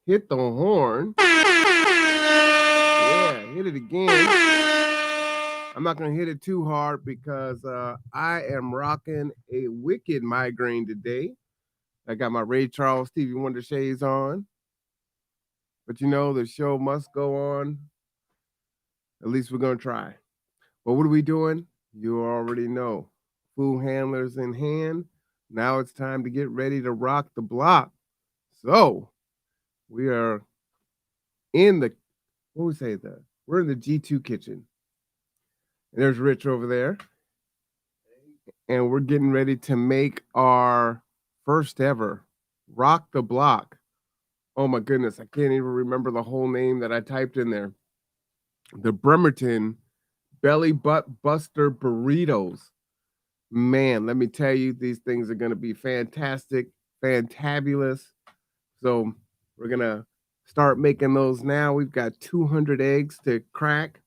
hit the horn. Yeah, hit it again. I'm not gonna hit it too hard because I am rocking a wicked migraine today. I got my Ray Charles Stevie Wonder shades on, but you know the show must go on. At least we're gonna try. Well, what are we doing? You already know. Food handlers in hand. Now it's time to get ready to rock the block. So we are in the what would we say the we're in the G2 kitchen. And there's Rich over there. And we're getting ready to make our first ever rock the block. Oh my goodness, I can't even remember the whole name that I typed in there. The Bremerton Belly Butt Buster Burritos. Man, let me tell you, these things are going to be fantastic, fantabulous. So we're going to start making those now. We've got 200 eggs to crack.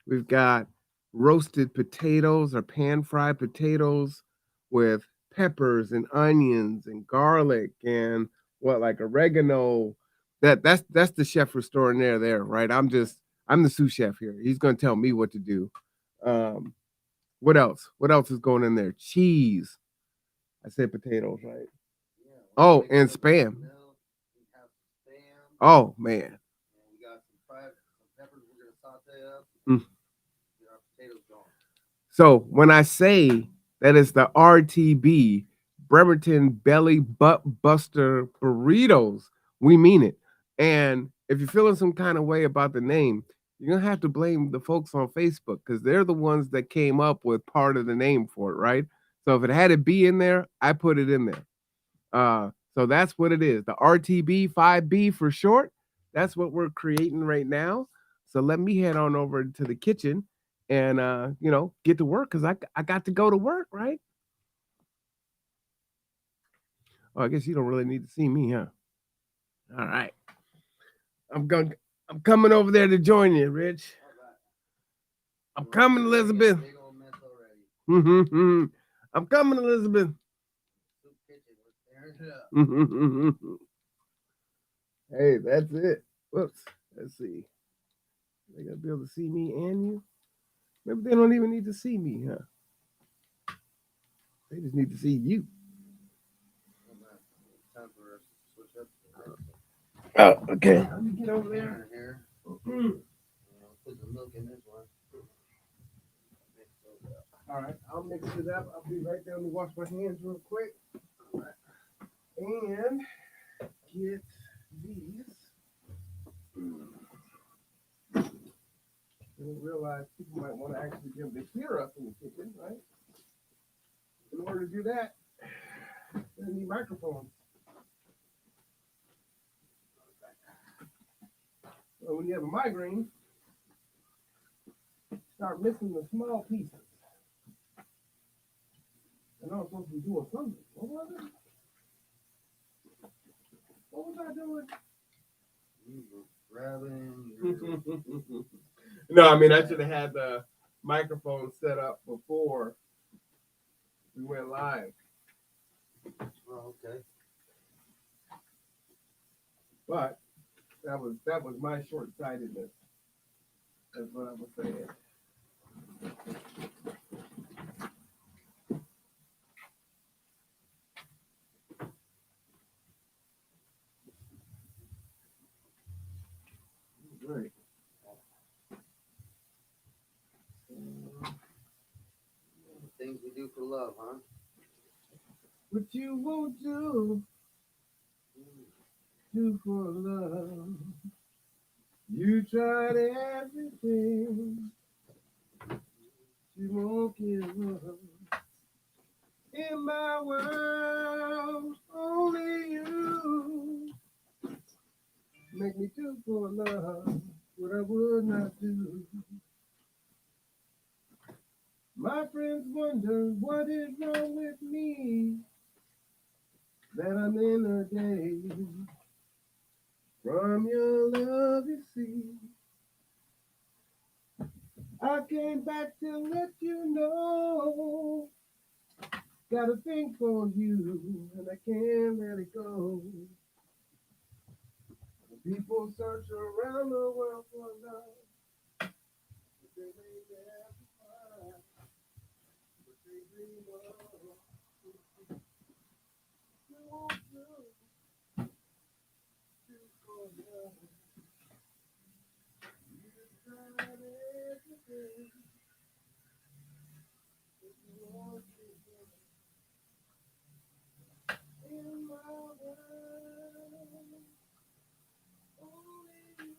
We've got roasted potatoes or pan-fried potatoes with peppers and onions and garlic and what like oregano. That's the chef restoring there, right? I'm the sous chef here. He's gonna tell me what to do. Um, what else? What else is going in there? Cheese. I said potatoes, right? Oh, and spam. Oh man. Mm. So when I say that is the RTB, Bremerton Belly Butt Buster Burritos, we mean it. And if you're feeling some kind of way about the name, you're gonna have to blame the folks on Facebook because they're the ones that came up with part of the name for it, right? So if it had to be in there, I put it in there. So that's what it is. The RTB 5B for short. That's what we're creating right now. So let me head on over to the kitchen and get to work because I got to go to work, right? Oh, I guess you don't really need to see me, huh? All right. I'm going I'm coming over there to join you, Rich. I'm coming, Elizabeth. I'm coming, Elizabeth. Hey, that's it. Whoops. Let's see. They gotta be able to see me and you. Maybe they don't even need to see me, huh? They just need to see you. Oh, okay. Let me get over there. Put some milk in this one. All right, I'll mix it up. I'll be right there. Let me wash my hands real quick. All right. And get these. You realize people might want to actually be able to hear us in the kitchen, right? In order to do that, they need microphones. So when you have a migraine, start missing the small pieces. And I was supposed to be doing something. What was it? What was I doing? You were grabbing. No, I mean I should have had the microphone set up before we went live. Oh, okay. But that was my short-sightedness. That's what I was saying. Right. Things we do for love, huh? What you won't do for love. You tried everything. You won't give up. In my world, only you make me do for love what I would not do. My friends wonder what is wrong with me, that I'm in a daze from your love, you see. I came back to let you know, got a thing for you, and I can't let it go. People search around the world for love, but they may never find what they dream of. You want to for love. You tried everything that you want to in my world. Only you.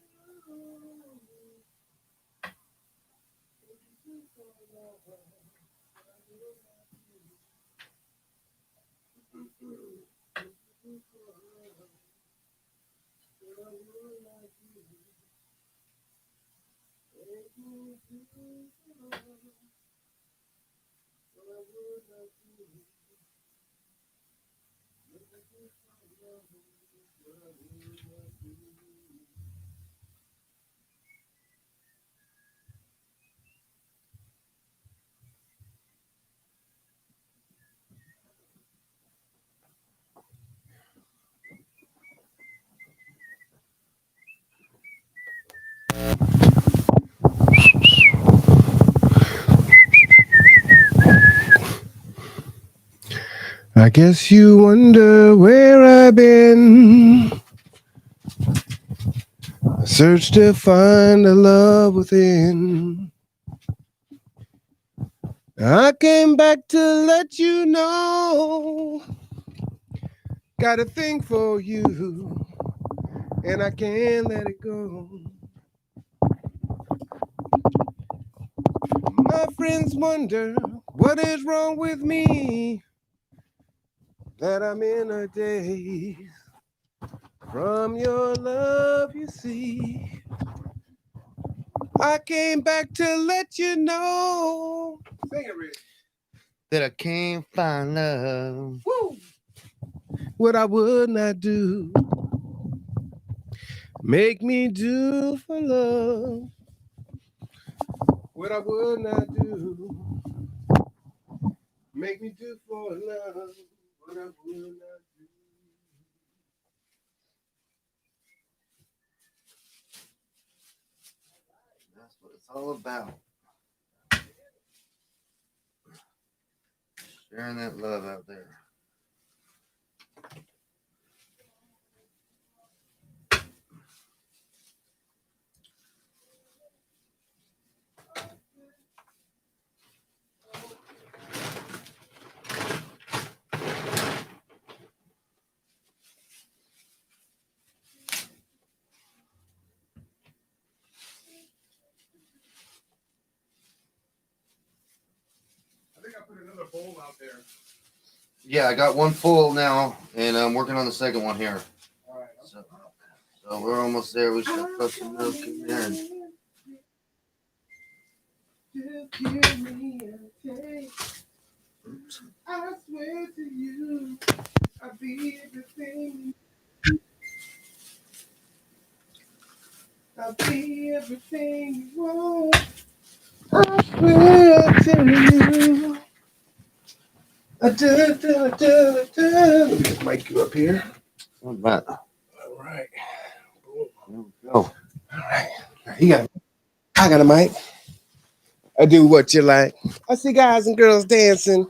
I guess you wonder where I've been. I search to find the love within. I came back to let you know. Got a thing for you, and I can't let it go. My friends wonder what is wrong with me, that I'm in a daze from your love, you see. I came back to let you know. Sing it, Rich. That I can't find love. Woo! What I would not do, make me do for love. What I would not do, make me do for love. What I would not do. That's what it's all about. Sharing that love out there. I think I put another bowl out there. Yeah, I got one full now, and I'm working on the second one here. All right. So we're almost there. We should put some milk in there. Just give me a taste. I swear to you, I'll be everything. I'll be everything you want. I swear to you. Let me just mic you up here. What about? All right. There we go. All right. You got. I got a mic. I do what you like. I see guys and girls dancing.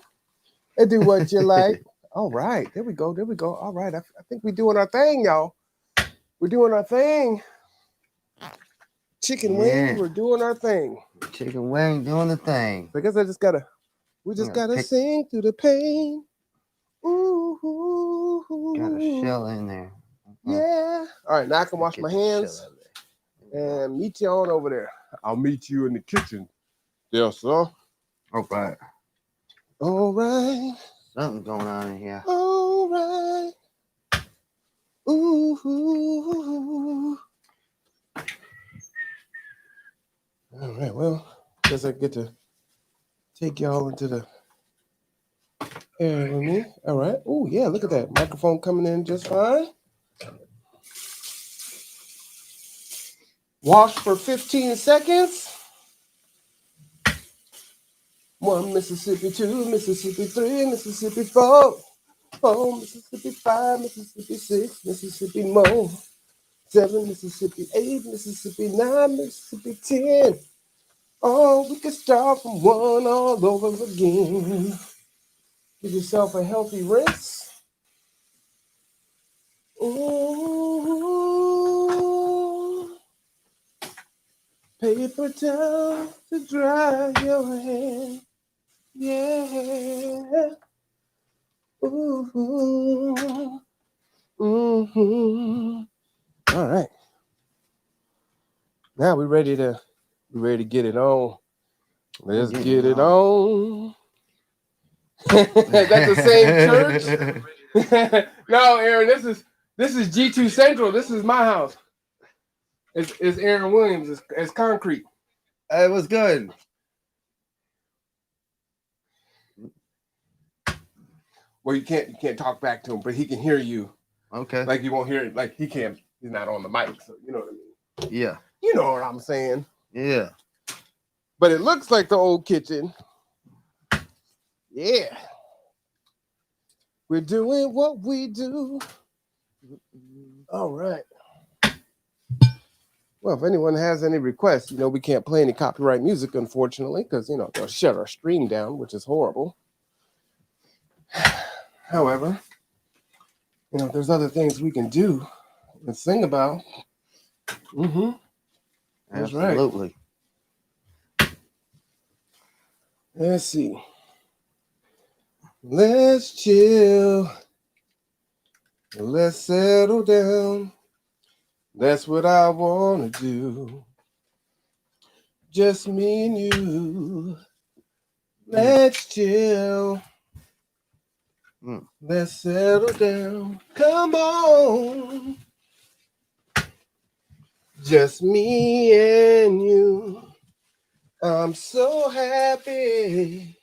I do what you like. All right. There we go. There we go. All right. I think we're doing our thing, y'all. We're doing our thing. Chicken wing. We're doing our thing. Chicken wing doing the thing. So I guess we just gotta sing through the pain. Ooh. Got a shell in there. Yeah. All right. Now I can wash my hands and meet you on over there. I'll meet you in the kitchen. Yes, sir. All right. All right. Something's going on in here. All right. Ooh. All right. Well, guess I get to take y'all into the air with me. All right. Oh, yeah. Look at that. Microphone coming in just fine. Wash for 15 seconds. 1 Mississippi, 2 Mississippi, 3 Mississippi, 4 Mississippi, 5 Mississippi, 6 Mississippi more. 7 Mississippi, 8 Mississippi, 9 Mississippi, 10. Oh, we can start from one all over again. Give yourself a healthy rinse. Ooh, paper towel to dry your hair. Yeah. Ooh. Mm-hmm. All right. Now we're ready to get it on. Let's get it on. That's the same church. No, Aaron, this is G2 Central. This is my house. It's Aaron Williams. It's concrete. It was good. Well, you can't talk back to him, but he can hear you. Okay. Like you won't hear it. Like he can't. He's not on the mic, so you know what I mean. Yeah. You know what I'm saying. Yeah. But it looks like the old kitchen. Yeah. We're doing what we do. All right. Well, if anyone has any requests, we can't play any copyright music, unfortunately, because, they'll shut our stream down, which is horrible. However, there's other things we can do and sing about. Mm-hmm. That's Absolutely. Right. Let's see. Let's chill. Let's settle down. That's what I want to do. Just me and you. Let's chill. Let's settle down. Come on. Just me and you. I'm so happy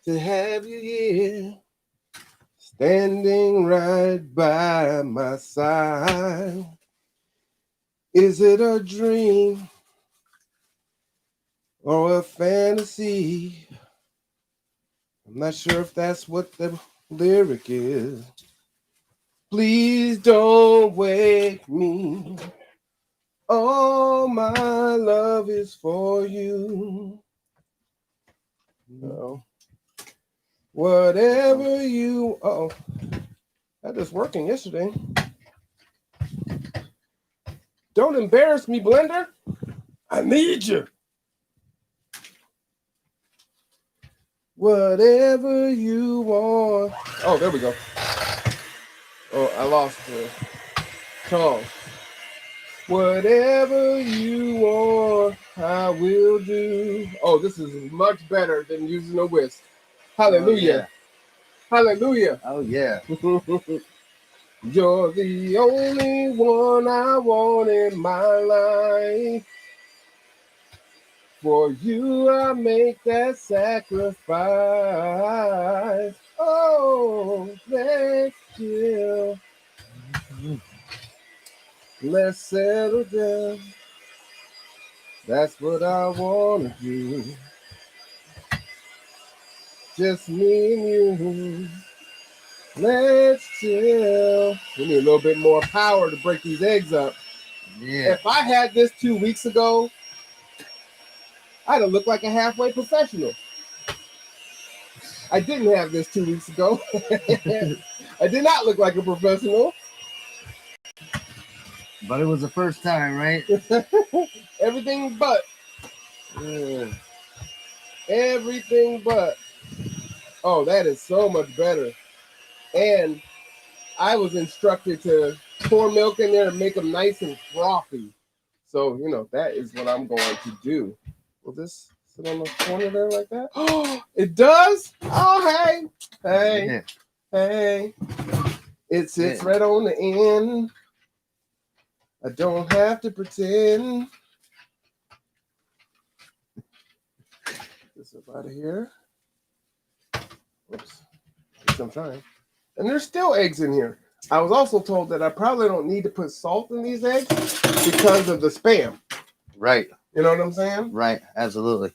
to have you here. Standing right by my side. Is it a dream or a fantasy? I'm not sure if that's what the lyric is. Please don't wake me. All my love is for you. No. Whatever you... Uh-oh. That was working yesterday. Don't embarrass me, Blender. I need you. Whatever you want. Oh, there we go. Oh, I lost the song. Whatever you want, I will do. Oh, this is much better than using a whisk. Hallelujah. Oh, yeah. Hallelujah. Oh, yeah. You're the only one I want in my life. For you, I make that sacrifice. Oh, let's chill. Let's settle down. That's what I want to do. Just me and you. Let's chill. We need a little bit more power to break these eggs up. Yeah. If I had this 2 weeks ago, I'd have looked like a halfway professional. I didn't have this 2 weeks ago. I did not look like a professional. But it was the first time, right? Everything but. Yeah. Everything but. Oh, that is so much better. And I was instructed to pour milk in there and make them nice and frothy. So, that is what I'm going to do. Will this sit on the corner there like that? Oh, it does? Oh, hey. Hey. Yeah. Hey. It sits right on the end. I don't have to pretend. Get this up out of here. Oops. At least I'm trying. And there's still eggs in here. I was also told that I probably don't need to put salt in these eggs because of the Spam. Right. You know what I'm saying? Right. Absolutely.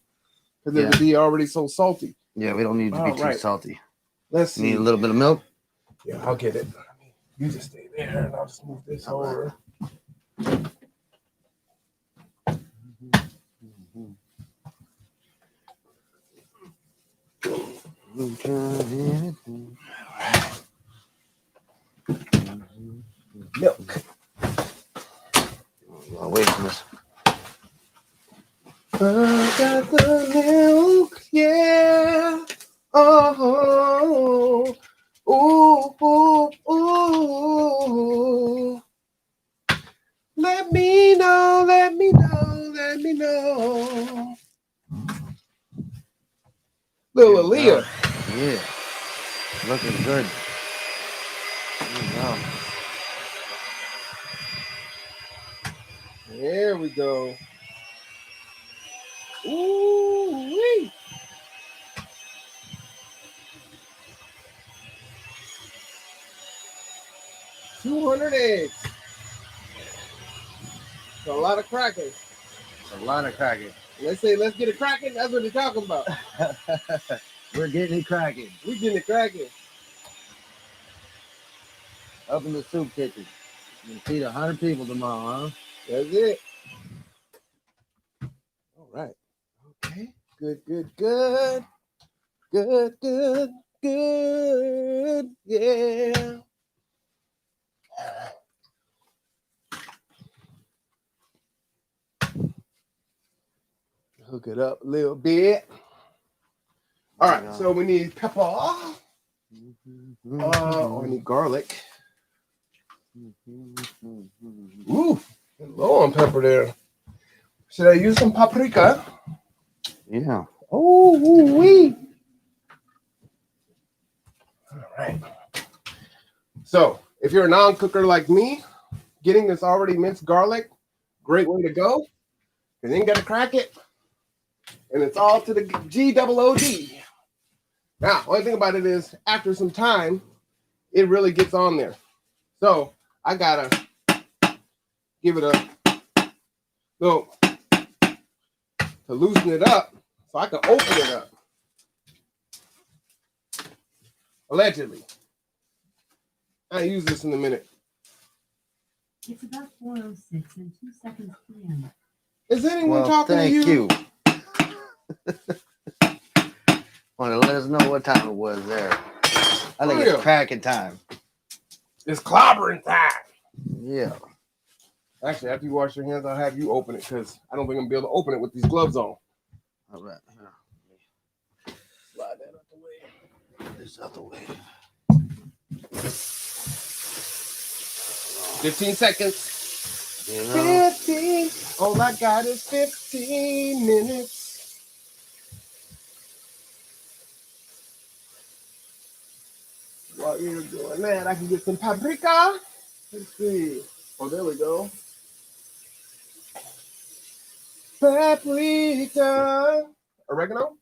Because it would be already so salty. Yeah, we don't need to be too salty. Let's see. Need a little bit of milk? Yeah, I'll get it. You just stay there and I'll just move this over. Milk. I'll wait for this. I got the milk, yeah. Oh, ooh, ooh, ooh. Let me know, let me know, let me know. Little Aaliyah. Yeah. Looking good. There you go. There we go. Ooh, wee. $200 eggs. That's a lot of cracking. A lot of cracking. Let's say, let's get it cracking. That's what they're talking about. We're getting it cracking. We getting it cracking. Up in the soup kitchen. You can feed 100 people tomorrow, huh? That's it. All right. Okay. Good, good, good. Good, good, good. Yeah. Hook it up a little bit. All right. So we need pepper. I need garlic. Ooh, low on pepper there. Should I use some paprika? Yeah. Oh, wee. All right. So, if you're a non-cooker like me, getting this already minced garlic, great way to go. You ain't got to crack it, and it's all to the G-double-O-D. Now, only thing about it is, after some time, it really gets on there. So, I gotta give it a little to loosen it up, so I can open it up. Allegedly. I'll use this in a minute. It's about 4:06 and 2 seconds p.m. Is anyone talking to you? Thank you. Want to let us know what time it was there. I think it's cracking time. It's clobbering time. Yeah. Actually, after you wash your hands, I'll have you open it because I don't think I'm going to be able to open it with these gloves on. All right. Slide that out the way. This out the way. 15 seconds. You know? 15. All I got is 15 minutes. While you're doing that, I can get some paprika. Let's see. Oh, there we go. Paprika. Oregano?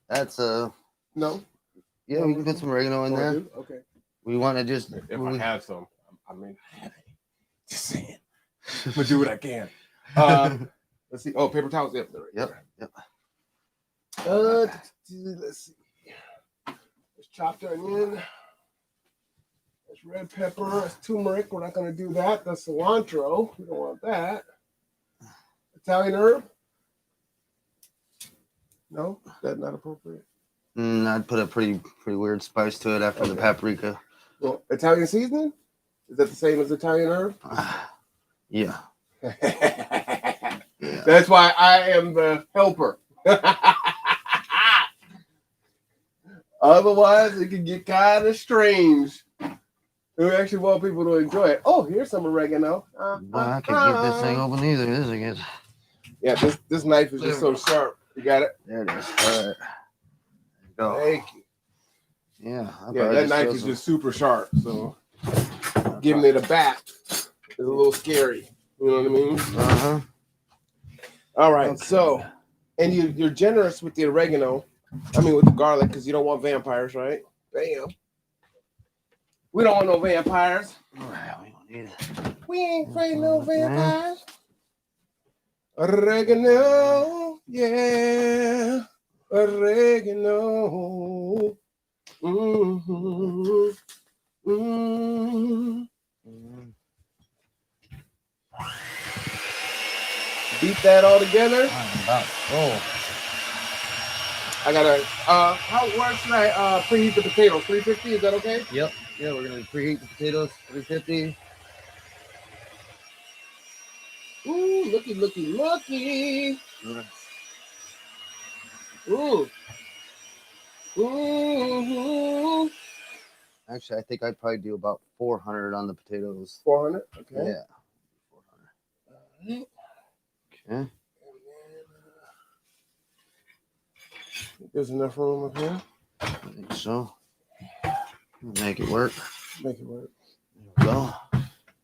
That's No. yeah, we can put some oregano in there. Okay. We want to just If I have some, I mean, just saying. I'm gonna do what I can. Let's see. Oh, paper towels. Yep. Yep. Let's see. Let's chop that in. That's red pepper. That's turmeric. We're not gonna do that. That's cilantro. We don't want that. Italian herb. No, that's not appropriate. I'd put a pretty weird spice to it after the paprika. Well, Italian seasoning? Is that the same as Italian herb? Yeah. That's why I am the helper. Otherwise, it can get kind of strange. We actually want people to enjoy it. Oh, here's some oregano. Well, I can't get this thing open either. This thing is. Yeah, this knife is just so sharp. You got it? There it is. All right. Go. Thank you. Yeah. Yeah, that knife is just super sharp. So giving it a bat is a little scary. You know what I mean? Uh-huh. All right. Okay. So, and you're generous with the oregano. I mean, with the garlic, because you don't want vampires, right? Bam. We don't want no vampires. All right, we don't need it. We ain't afraid of no vampires. Oregano, yeah. Oregano. Mm-hmm. Mm-hmm. Beat that all together. I gotta. Where should I preheat the potatoes? 350. Is that okay? Yep. Yeah, we're gonna preheat the potatoes 350. Ooh, looky. Ooh. Ooh. Actually, I think I'd probably do about 400 on the potatoes. 400. Okay. Yeah. 400. Okay. There's enough room up here. I think so. Make it work. Make it work. There we go.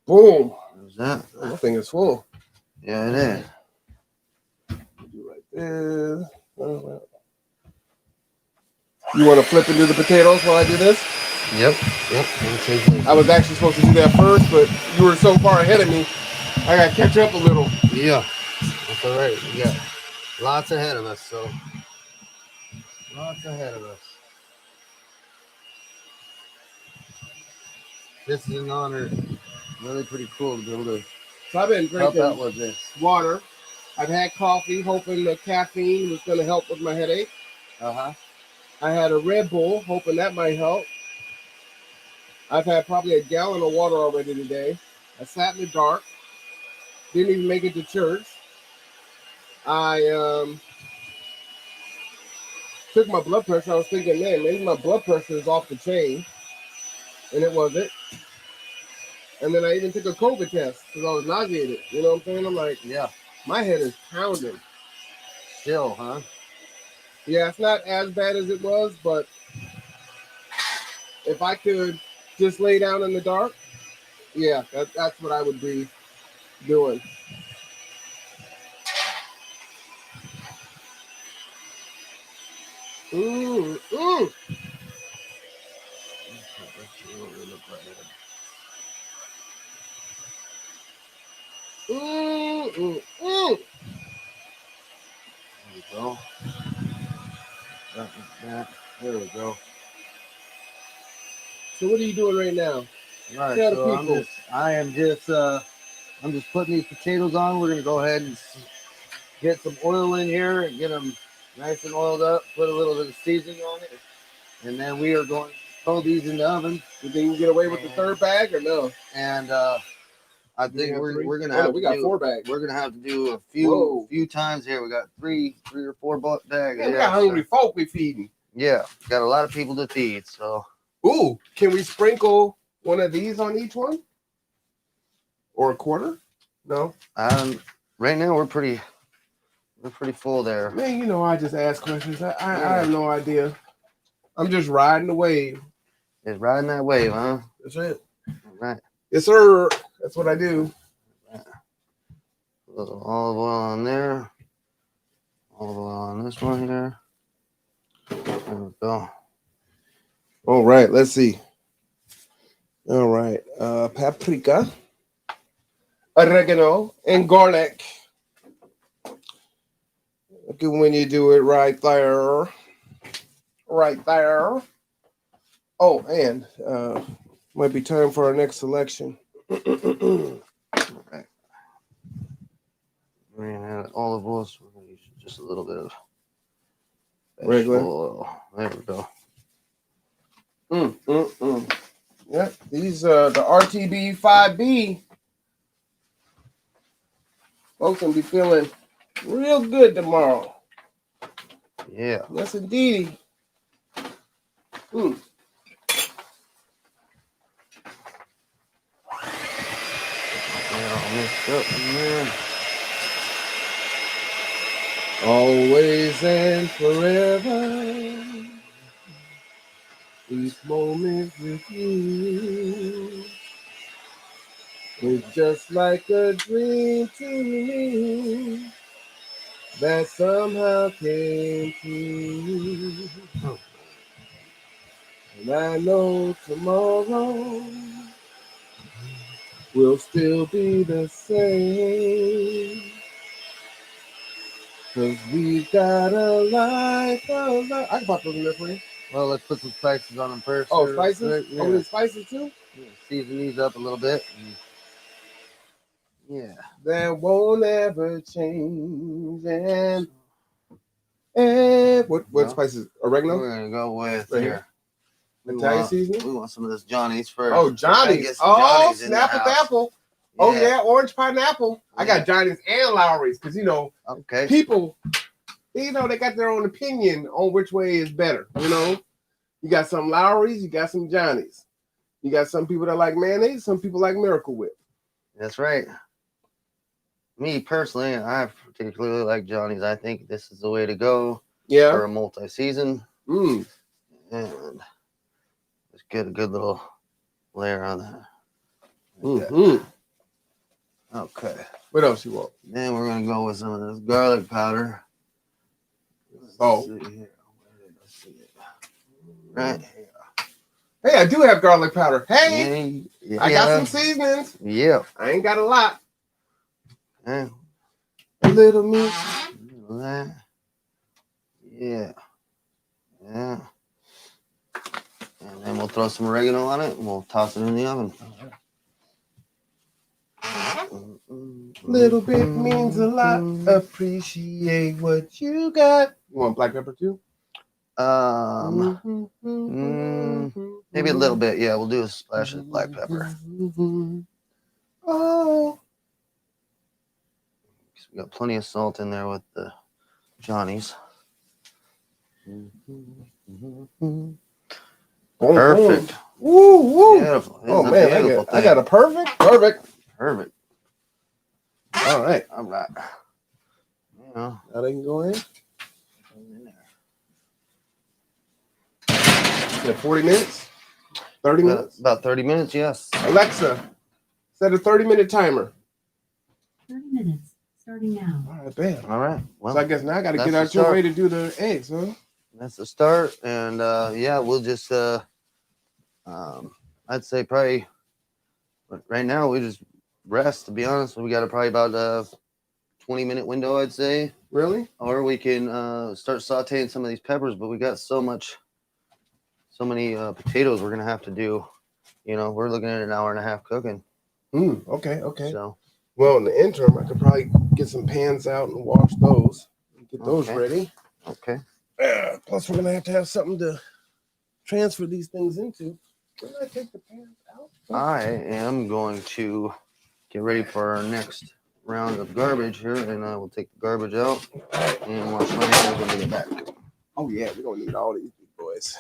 Boom. There's that. Oh, that thing is full. Yeah, it is. Do like this. Oh, well. You want to flip into the potatoes while I do this? Yep. I was actually supposed to do that first, but you were so far ahead of me. I got to catch up a little. Yeah. That's all right. We got lots ahead of us, so. Lots ahead of us. This is an honor. Really pretty cool to be able to So I've been help drinking out with this. water. I've had coffee, hoping the caffeine was going to help with my headache. I had a Red Bull, hoping that might help. I've had probably a gallon of water already today. I sat in the dark. Didn't even make it to church. I took my blood pressure. I was thinking, man, maybe my blood pressure is off the chain. And it wasn't. And then I even took a COVID test because I was nauseated. You know what I'm saying? I'm like, Yeah. my head is pounding. Still, huh? Yeah, it's not as bad as it was, but if I could just lay down in the dark, yeah, that's what I would be doing. Mm. There we go. There we go. So what are you doing right now? All right, Tell the so people. I'm just putting these potatoes on. We're gonna go ahead and get some oil in here and get them nice and oiled up. Put a little bit of seasoning on it, and then we are going to throw these in the oven. You think you can get away with the third bag or no? And I think we're gonna Oh, have no, we got 4 bags. We're gonna have to do a Whoa. few times here. We got three or four bags. Yeah, we got hungry folk we feeding. Yeah, got a lot of people to feed. So, ooh, can we sprinkle one of these on each one, or a quarter? No. Right now we're pretty full there. Man, you know I just ask questions. I have no idea. I'm just riding the wave. Just riding that wave, huh? That's it. All right. Yes, sir. That's what I do. A little olive oil on there. Olive oil on this one here. There we go. All right, let's see. All right, paprika, oregano, and garlic. Look at when you do it right there. Right there. Oh, and might be time for our next selection. Okay. We're gonna add olive oil, so we're gonna use just a little bit of regular oil. There we go. Yep, these the RTB 5B. Folks gonna be feeling real good tomorrow. Yeah. Yes, indeed. Mixed up in there. Always and forever, each moment with you is just like a dream to me that somehow came true. And I know tomorrow will still be the same. 'Cause we got a life of love. I can pop those in there for you. Well, let's put some spices on them first. Oh, spices? Yeah. Oh, we need spices too? Yeah, season these up a little bit. Yeah. That won't ever change. And And what No. spices? Oregano? We're gonna go with Right here. Italian seasoning? We want some of this Johnny's first. Oh, Gotta Johnny's. get some Oh, Johnny's in the snap with house. apple. Oh, yeah, orange pineapple. I Yeah. got Johnny's and Lowry's because, Okay. people, they got their own opinion on which way is better, You got some Lowry's, you got some Johnny's. You got some people that like mayonnaise, some people like Miracle Whip. That's right. Me personally, I particularly like Johnny's. I think this is the way to go for a multi-season. Mm. And let's get a good little layer on that. Mm-hmm. Okay. What else you want? Then we're gonna go with some of this garlic powder. Oh. Let's see here. Let's see it. Right here. Hey, I do have garlic powder. Hey, Yeah. I got some seasonings. Yeah. I ain't got a lot. Yeah. A little meat. Yeah. Yeah. And then we'll throw some oregano on it and we'll toss it in the oven. Little bit means a lot. Appreciate what you got. You want black pepper too? Maybe a little bit. Yeah, we'll do a splash of black pepper. Oh. We got plenty of salt in there with the Johnny's. Perfect. Woo, woo. Beautiful. Oh man, I got a perfect. Perfect. All right. Now they can go in. Yeah, 40 minutes? 30 minutes? About 30 minutes, yes. Alexa, set a 30-minute timer. 30 minutes, starting now. All right, bam. All right. Well, So I guess now I got to get out your way to do the eggs, huh? That's the start. And we'll just, I'd say probably right now we just rest, to be honest. We got probably about a 20-minute window, I'd say. Really? Or we can start sauteing some of these peppers, but we got so many potatoes we're going to have to do. We're looking at an hour and a half cooking. Okay. So, well, in the interim, I could probably get some pans out and wash those. Get those ready. Okay. Plus, we're going to have something to transfer these things into. Did I take the pans out? I am going to get ready for our next round of garbage here, and I will take the garbage out and wash my hands when we get back. Oh, yeah, we're going to need all these big boys.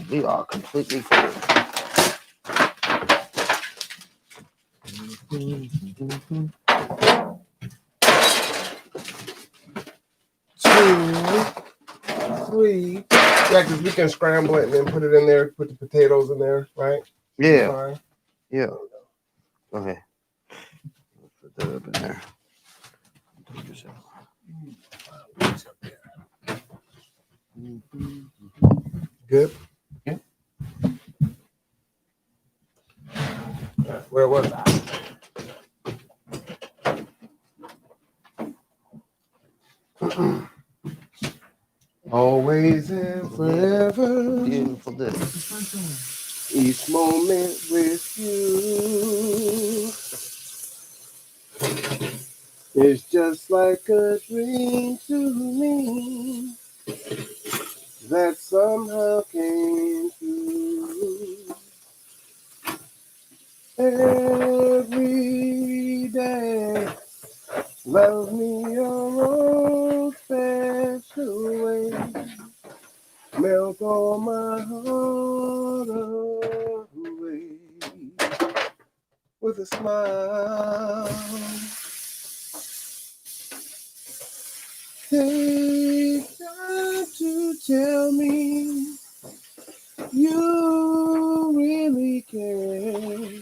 We are completely full. 2, 3. Yeah, because we can scramble it and then put it in there, put the potatoes in there, right? Yeah. Fine. Yeah. Okay. Put that up in there. Good. Yeah. Where was I? Always and forever. Beautiful day. Each moment with you is just like a dream to me that somehow came true. Every day, love me your own special way. Melt all my heart away with a smile. Take time to tell me you really care,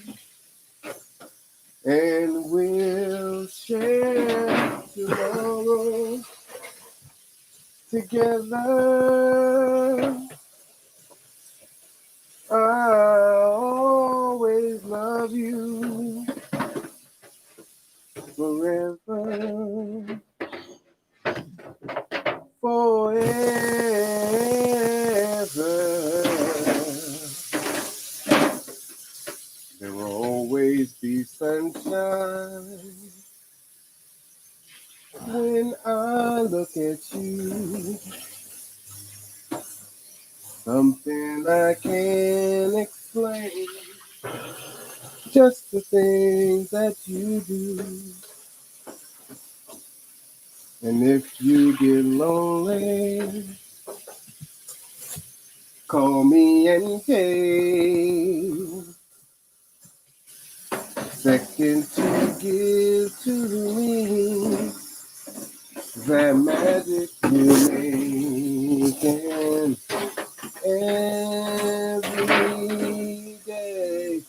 and we'll share tomorrow together. I'll always love you forever, forever. There will always be sunshine When I look at you, something I can't explain. Just the things that you do. And if you get lonely, call me and cave. Second to give to me that magic you're making every day.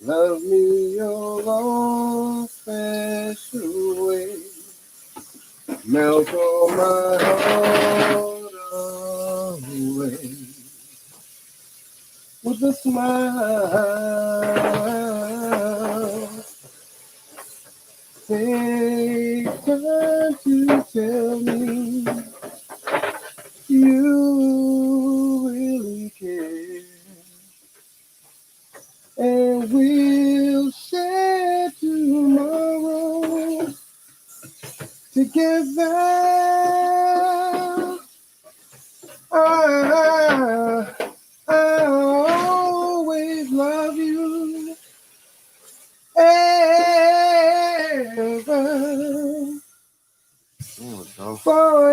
Love me your own special way. Melt all my heart away with a smile. Take time to tell me you really care, and we'll share tomorrow together. I always love you ever, There we go. forever,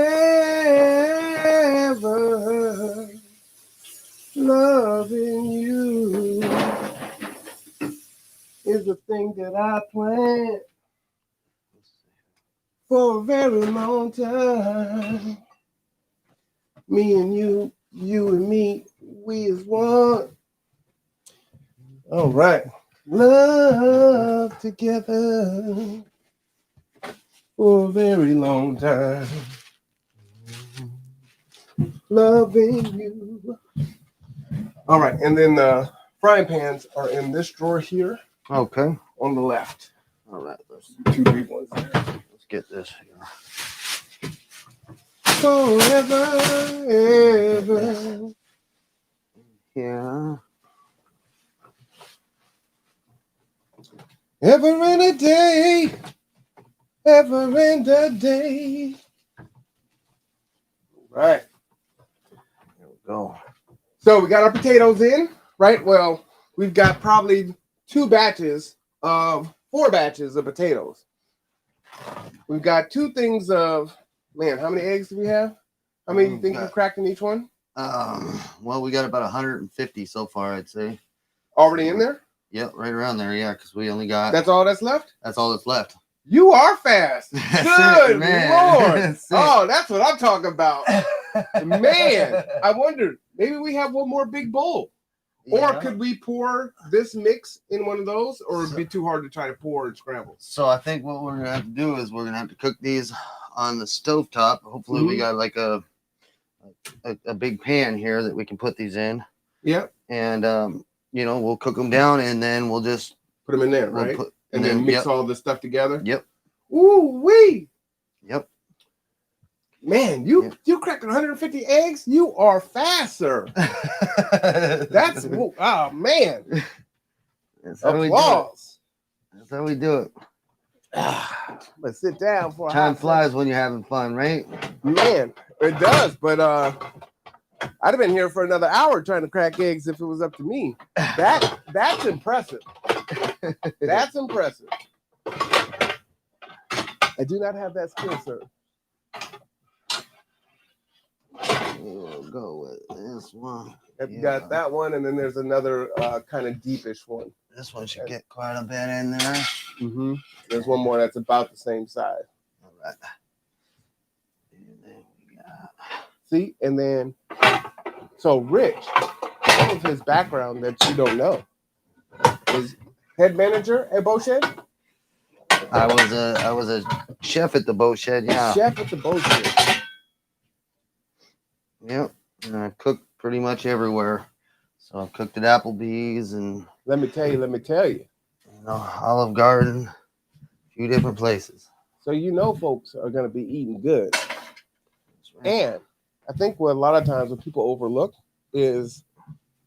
loving you is a thing that I planned for a very long time. Me and you and me, we is one. All right. Love together for a very long time. Loving you. All right. And then the frying pans are in this drawer here Okay. on the left. All right. Let's Two big ones there. get this here. Forever, ever. Yeah. Ever in a day. Ever in the day. Right. There we go. So we got our potatoes in, right? Well, we've got probably four batches of potatoes. We've got two things of, man, how many eggs do we have? How many do you think you cracked in each one? Well, we got about 150 so far, I'd say. Already in there? Yep, right around there. Yeah, because we only got. That's all that's left? That's all that's left. You are fast. Good man. Lord. Oh, that's what I'm talking about. Man, I wondered, maybe we have one more big bowl. Or could we pour this mix in one of those, or it'd be too hard to try to pour and scramble? So I think what we're gonna have to do is we're gonna have to cook these on the stovetop. Hopefully, we got like a big pan here that we can put these in. Yep. And we'll cook them down, and then we'll just put them in there, right? And then mix all this stuff together. Yep. Ooh wee. Yep. Man, you cracked 150 eggs. You are fast, sir. That's oh man. That's how applause. That's how we do it. Let's sit down for time flies when you're having fun, right? Man, it does. But I'd have been here for another hour trying to crack eggs if it was up to me. That's impressive. That's impressive. I do not have that skill, sir. We'll go with this one. I've got that one, and then there's another kind of deepish one. This one should get quite a bit in there. Mm-hmm. There's one more that's about the same size. All right. And then we got... See, and then so Rich, what is his background that you don't know? Is head manager at Boat Shed? I was a chef at the Boat Shed. Yeah. Chef at the Boat Shed. Yep. And I cooked pretty much everywhere. So I cooked at Applebee's and let me tell you. Olive Garden, a few different places. So folks are gonna be eating good. Right. And I think what a lot of times what people overlook is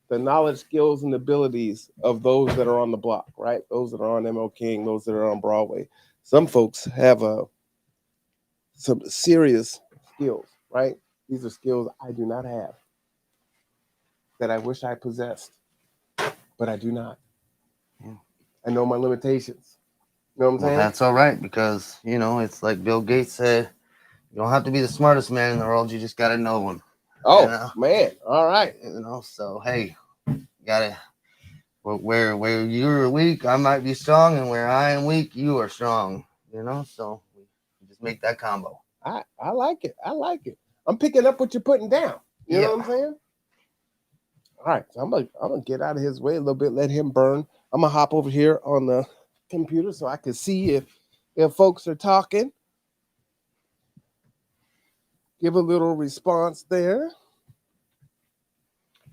the knowledge, skills, and abilities of those that are on the block, right? Those that are on ML King, those that are on Broadway. Some folks have a some serious skills, right? These are skills I do not have that I wish I possessed, but I do not. Yeah. I know my limitations. You know what I'm Well, saying? that's all right because, you know, it's like Bill Gates said, you don't have to be the smartest man in the world. You just got to know one. Oh, You know? man. All right. You know, so, hey, you got to, where you're weak, I might be strong. And where I am weak, you are strong. You know, so we just make that combo. I like it. I like it. I'm picking up what you're putting down. You know what I'm saying? All right. So I'm gonna get out of his way a little bit, let him burn. I'm gonna hop over here on the computer so I can see if folks are talking. Give a little response there.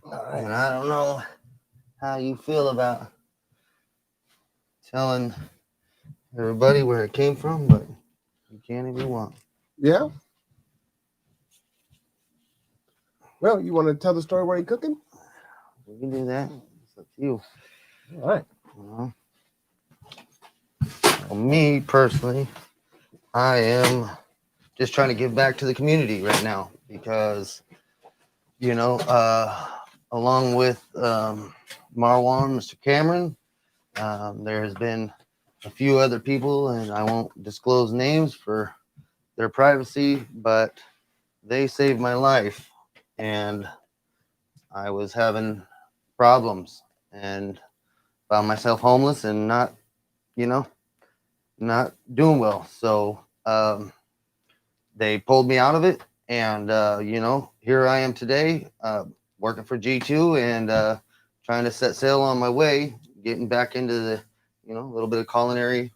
All right. And I don't know how you feel about telling everybody where it came from, but you can if you want. Yeah. Well, you want to tell the story where you're cooking? We can do that. It's up to you. All right. Well, me personally, I am just trying to give back to the community right now because, you know, along with Marwan, Mr. Cameron, there has been a few other people, and I won't disclose names for their privacy, but they saved my life, and I was having problems and found myself homeless and not, you know, not doing well. So they pulled me out of it, and you know, here I am today, working for G2 and trying to set sail on my way, getting back into the, you know, a little bit of culinary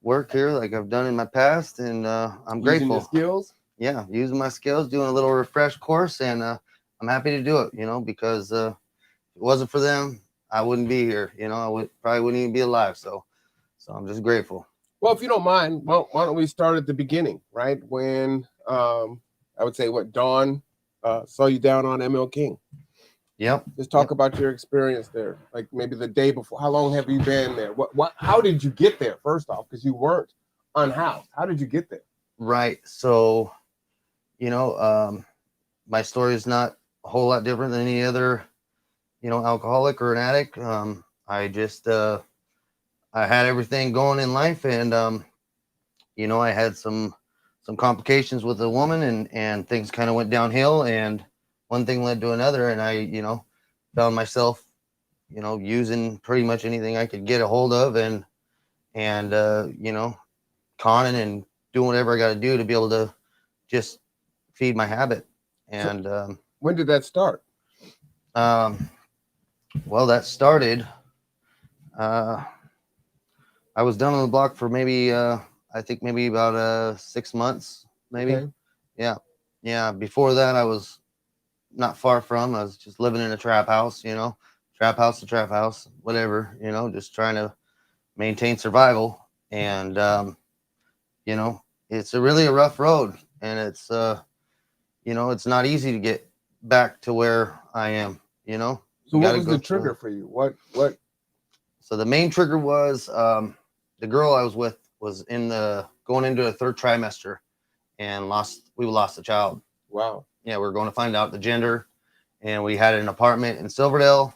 work here, like I've done in my past, and I'm Using your grateful. skills. Yeah, using my skills, doing a little refresh course, and I'm happy to do it. You know, because if it wasn't for them, I wouldn't be here. You know, probably wouldn't even be alive. So I'm just grateful. Well, if you don't mind, why don't we start at the beginning, right? When I would say what Dawn saw you down on ML King. Yep. Just talk about your experience there, like maybe the day before. How long have you been there? What? How did you get there? First off, because you weren't unhoused. How did you get there? Right. So, you know, my story is not a whole lot different than any other, you know, alcoholic or an addict. I just I had everything going in life, and you know, I had some complications with a woman, and things kind of went downhill, and one thing led to another, and I, you know, found myself, you know, using pretty much anything I could get a hold of, and you know, conning and doing whatever I got to do to be able to just feed my habit. And so, when did that start? Well, that started. I was down on the block for maybe I think maybe about 6 months, maybe. Okay. Yeah. Before that, I was not far from. I was just living in a trap house, you know, trap house to trap house, whatever, you know, just trying to maintain survival. And you know, it's really a rough road, and it's you know, it's not easy to get back to where I am. You know, So you what gotta was go the through. trigger for you? What? So the main trigger was the girl I was with was in the going into the third trimester, and we lost a child. Wow. Yeah, we were going to find out the gender, and we had an apartment in Silverdale,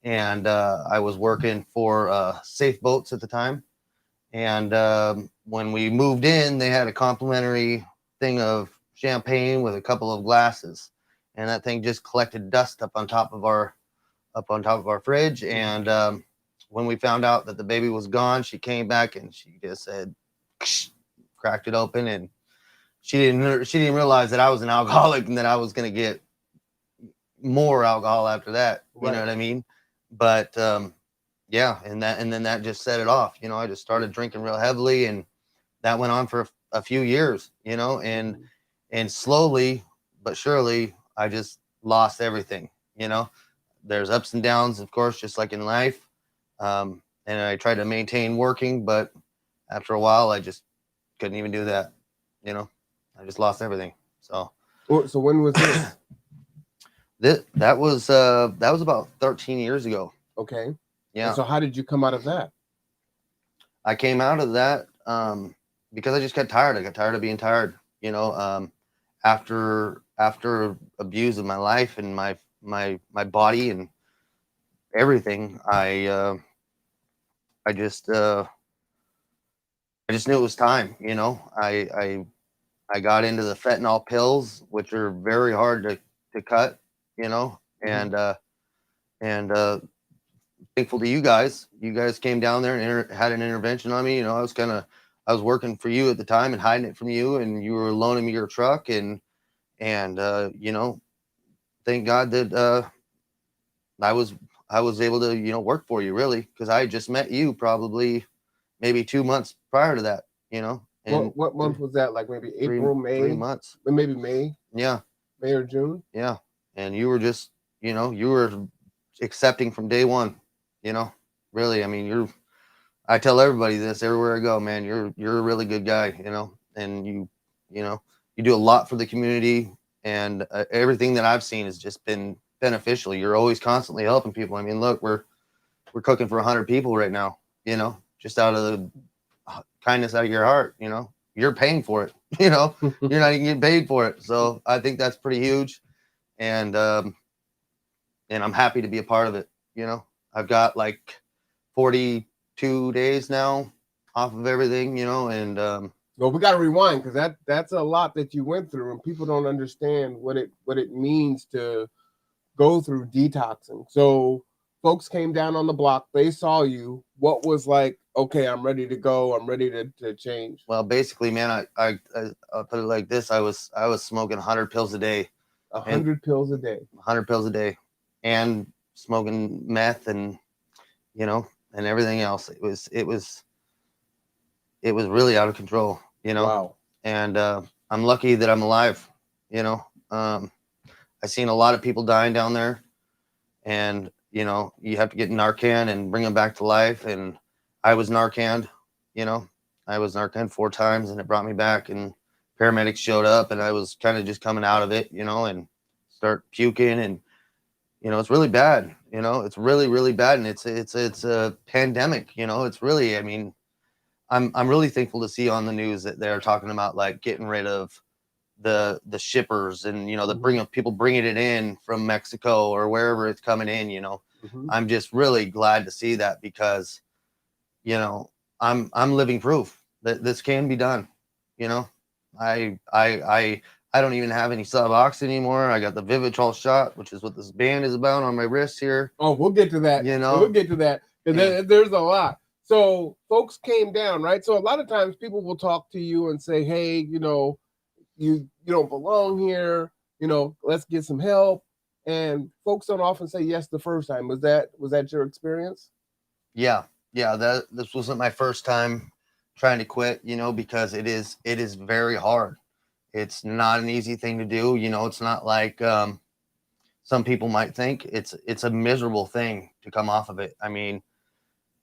and I was working for Safe Boats at the time. And when we moved in, they had a complimentary thing of champagne with a couple of glasses, and that thing just collected dust up on top of our fridge. And when we found out that the baby was gone, she came back and she just said, cracked it open, and she didn't realize that I was an alcoholic and that I was going to get more alcohol after that. You Right. know what I mean? But yeah, and then that just set it off. You know, I just started drinking real heavily, and that went on for a few years. You know, and slowly but surely, I just lost everything. You know, there's ups and downs, of course, just like in life. And I tried to maintain working, but after a while, I just couldn't even do that. You know, I just lost everything. So when was this? that was about 13 years ago. Okay. Yeah. And so how did you come out of that? I came out of that because I just got tired. I got tired of being tired. you know, after abuse of my life and my body and everything, I just I just knew it was time. You know, I got into the fentanyl pills, which are very hard to cut. You know, Mhm. and thankful to you guys. You guys came down there and had an intervention on me. You know, I was working for you at the time and hiding it from you, and you were loaning me your truck, and you know, thank God that I was I was able to work for you really because I had just met you probably maybe 2 months prior to that. You know, and What month was that? Like maybe three April, three May, months. maybe May, Yeah, May or June. yeah, and you were just you were accepting from day one. You know, really. I mean, I tell everybody this everywhere I go, man. You're a really good guy, you know, and you know you do a lot for the community, and everything that I've seen has just been beneficial. You're always constantly helping people. I mean, look, we're cooking for 100 people right now, you know, just out of the kindness out of your heart. You know, you're paying for it. You know, you're not even getting paid for it. So I think that's pretty huge, and I'm happy to be a part of it. You know, I've got like 42 days now off of everything, you know, and Well, we got to rewind because that's a lot that you went through, and people don't understand what it means to go through detoxing. So folks came down on the block, they saw you. What was like, okay, I'm ready to go, I'm ready to change. well, basically, man, I'll put it like this: I was smoking 100 pills a day, and 100 pills a day. 100 pills a day, and smoking meth, and you know, and everything else. It was really out of control, you know, Wow. and I'm lucky that I'm alive, you know. I've seen a lot of people dying down there, and you know you have to get Narcan and bring them back to life. And I was Narcan, you know, I was Narcan 4 times, and it brought me back. And paramedics showed up, and I was kind of just coming out of it, you know, and start puking, and you know it's really bad. You know, it's really bad, and it's a pandemic. You know, it's really. I mean, I'm really thankful to see on the news that they're talking about like getting rid of the shippers, and you know the people bringing it in from Mexico or wherever it's coming in. You know, I'm just really glad to see that because you know I'm living proof that this can be done. You know, I I I I don't even have any Subox anymore. I got the Vivitrol shot, which is what this band is about on my wrist here. Oh, we'll get to that. You know, we'll get to that. Yeah. There's a lot. So folks came down, right? So a lot of times people will talk to you and say, hey, you know, you don't belong here, you know, let's get some help. And folks don't often say yes the first time. Was that your experience? Yeah, yeah. This wasn't my first time trying to quit, you know, because it is very hard. It's not an easy thing to do. You know, it's not like some people might think. It's a miserable thing to come off of it. I mean,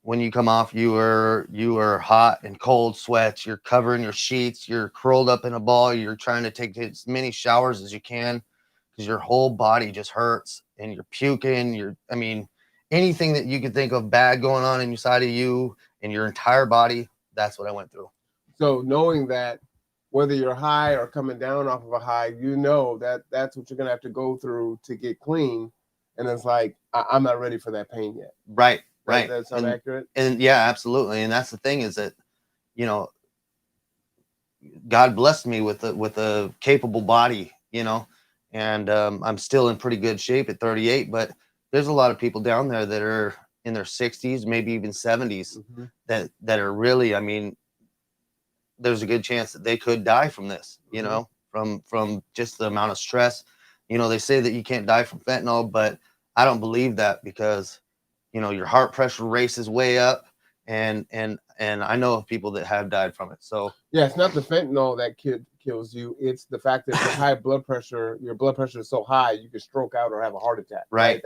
when you come off, you are hot and cold sweats. You're covering your sheets. You're curled up in a ball. You're trying to take as many showers as you can because your whole body just hurts and you're puking. I mean, anything that you could think of bad going on inside of you and your entire body. That's what I went through. So knowing that whether you're high or coming down off of a high, you know that that's what you're gonna have to go through to get clean. And it's like I'm not ready for that pain yet. Right, right. That sound accurate? And yeah, absolutely. And that's the thing is that, you know, God blessed me with a capable body, you know, and I'm still in pretty good shape at 38. But there's a lot of people down there that are in their 60s, maybe even 70s, that are really. I mean, there's a good chance that they could die from this, you know, from just the amount of stress. You know, they say that you can't die from fentanyl, but I don't believe that because, you know, your heart pressure races way up, and I know of people that have died from it. So yeah, it's not the fentanyl that kills you. It's the fact that your high blood pressure, your blood pressure is so high, you can stroke out or have a heart attack. Right.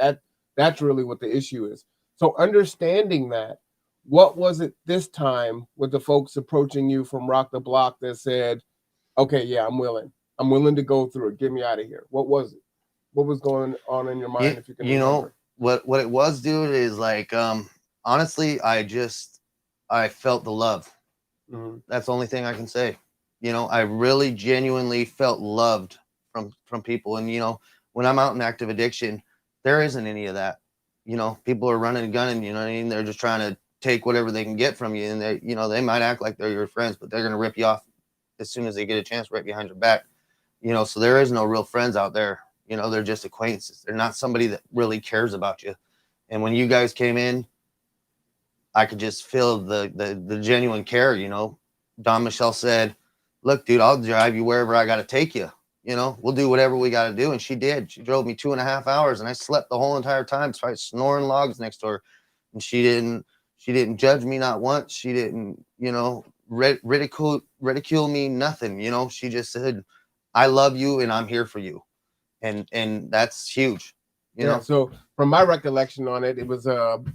That's really what the issue is. So understanding that, what was it this time with the folks approaching you from Rock the Block that said, okay, yeah, I'm willing to go through it. Get me out of here. What was it? What was going on in your mind? If you can remember. Know what it was, dude, is like honestly, I felt the love. That's the only thing I can say. You know, I really genuinely felt loved from people. And, you know, when I'm out in active addiction, there isn't any of that. You know, people are running and gunning, you know what I mean? They're just trying to take whatever they can get from you. And they, you know, they might act like they're your friends, but they're going to rip you off as soon as they get a chance right behind your back. You know, so there is no real friends out there. You know, they're just acquaintances. They're not somebody that really cares about you. And when you guys came in, I could just feel the genuine care. You know, Don Michelle said, "Look, dude, I'll drive you wherever I got to take you. You know, we'll do whatever we got to do." And she did. She drove me 2.5 hours, and I slept the whole entire time, so I was snoring logs next to her. And she didn't judge me not once. She didn't, you know, ridicule me, nothing. You know, she just said, "I love you, and I'm here for you," and that's huge. You Yeah. know, So from my recollection on it, it was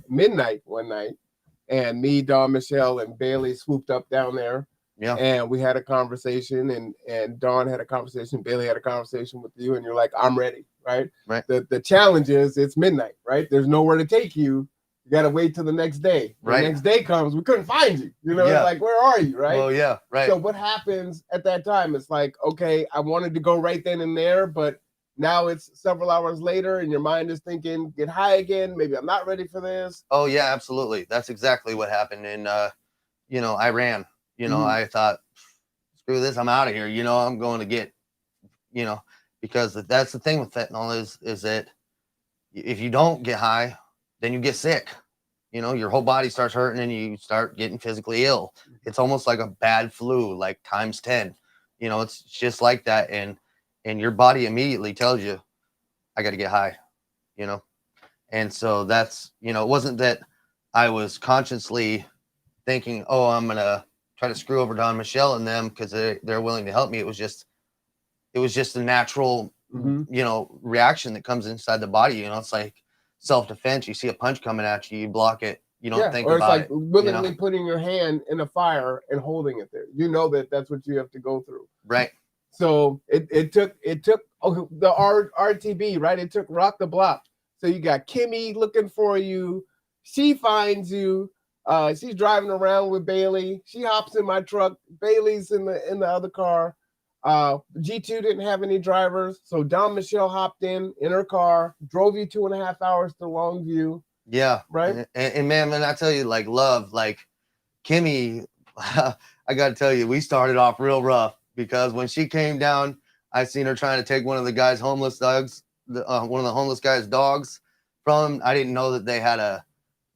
midnight one night, and me, Dawn, Michelle, and Bailey swooped up down there, yeah, and we had a conversation, and Dawn had a conversation, Bailey had a conversation with you, and you're like, "I'm ready," right? right, The challenge is it's midnight, right? There's nowhere to take you. You got to wait till the next day. The right. next day comes, we couldn't find you. You know, Yeah. like, where are you, right? Well, yeah, right. So what happens at that time? It's like, okay, I wanted to go right then and there, but now it's several hours later, and your mind is thinking, get high again. Maybe I'm not ready for this. Oh yeah, absolutely. That's exactly what happened. And you know, I ran. You know, Mhm. I thought, screw this, I'm out of here. You know, I'm going to get, you know, because that's the thing with fentanyl is that if you don't get high, then you get sick. You know, your whole body starts hurting and you start getting physically ill. It's almost like a bad flu, like times 10. You know, it's just like that. And your body immediately tells you, I got to get high, you know? And so that's, you know, it wasn't that I was consciously thinking, oh, I'm going to try to screw over Don Michelle and them because they're willing to help me. It was just a natural, you know, reaction that comes inside the body. You know, it's like self-defense. You see a punch coming at you, you block it. You don't think Or it's about like it. willingly putting your hand in a fire and holding it there. You know that that's what you have to go through. Right. So it took the RTB, right? It took Rock the Block. So you got Kimmy looking for you. She finds you. She's driving around with Bailey. She hops in my truck. Bailey's in the other car. G2 didn't have any drivers, so Don Michelle hopped in her car, drove you 2.5 hours to Longview. Yeah. Right. And man, I tell you, like love, like Kimmy, I got to tell you, we started off real rough because when she came down, I seen her trying to take one of the guy's homeless dogs, one of the homeless guy's dogs from him. I didn't know that they had a,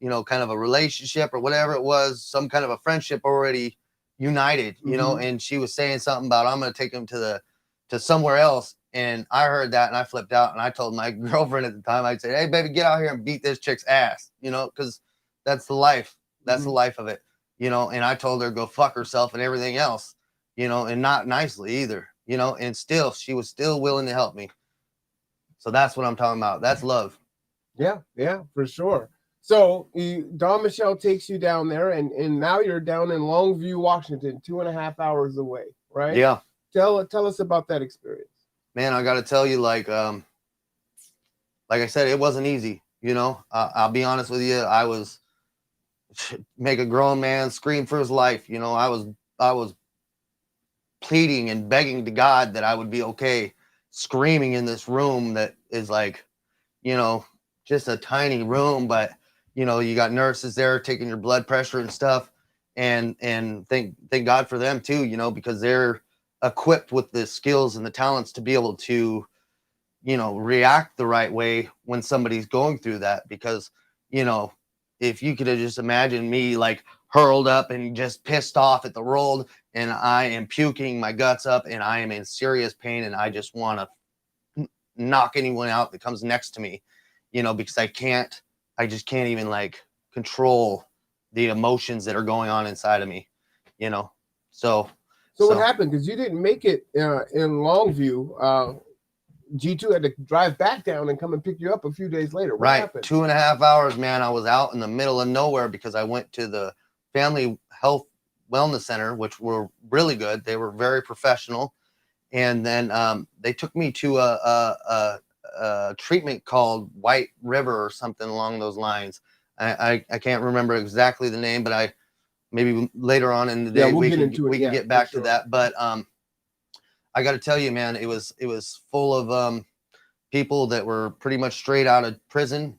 you know, kind of a relationship or whatever it was, some kind of a friendship already united, you know, and she was saying something about, I'm going to take him to somewhere else. And I heard that and I flipped out and I told my girlfriend at the time, I'd say, hey baby, get out here and beat this chick's ass, you know, because that's the life. That's the life of it, you know. And I told her to go fuck herself and everything else, you know, and not nicely either, you know, and still, she was still willing to help me. So that's what I'm talking about. That's love. Yeah, for sure. So Don Michelle takes you down there, and now you're down in Longview, Washington, 2.5 hours away, right? Yeah. Tell us about that experience. Man, I got to tell you, like I said, it wasn't easy, you know. I'll be honest with you. I was make a grown man scream for his life, you know. I was pleading and begging to God that I would be okay, screaming in this room that is like, you know, just a tiny room, but you know, you got nurses there taking your blood pressure and stuff, and thank God for them too, you know, because they're equipped with the skills and the talents to be able to, you know, react the right way when somebody's going through that. Because, you know, if you could have just imagined me like hurled up and just pissed off at the world, and I am puking my guts up and I am in serious pain and I just want to knock anyone out that comes next to me, you know, because I just can't even like control the emotions that are going on inside of me, you know. So what happened? Because you didn't make it in Longview. G2 had to drive back down and come and pick you up a few days later. What happened? 2.5 hours, man. I was out in the middle of nowhere because I went to the Family Health Wellness Center, which were really good. They were very professional. And then they took me to a treatment called White River or something along those lines. I can't remember exactly the name, but maybe later on in the Yeah, day we'll we get can into it. we can Yeah, get for back sure. to that. But I got to tell you, man, it was full of people that were pretty much straight out of prison,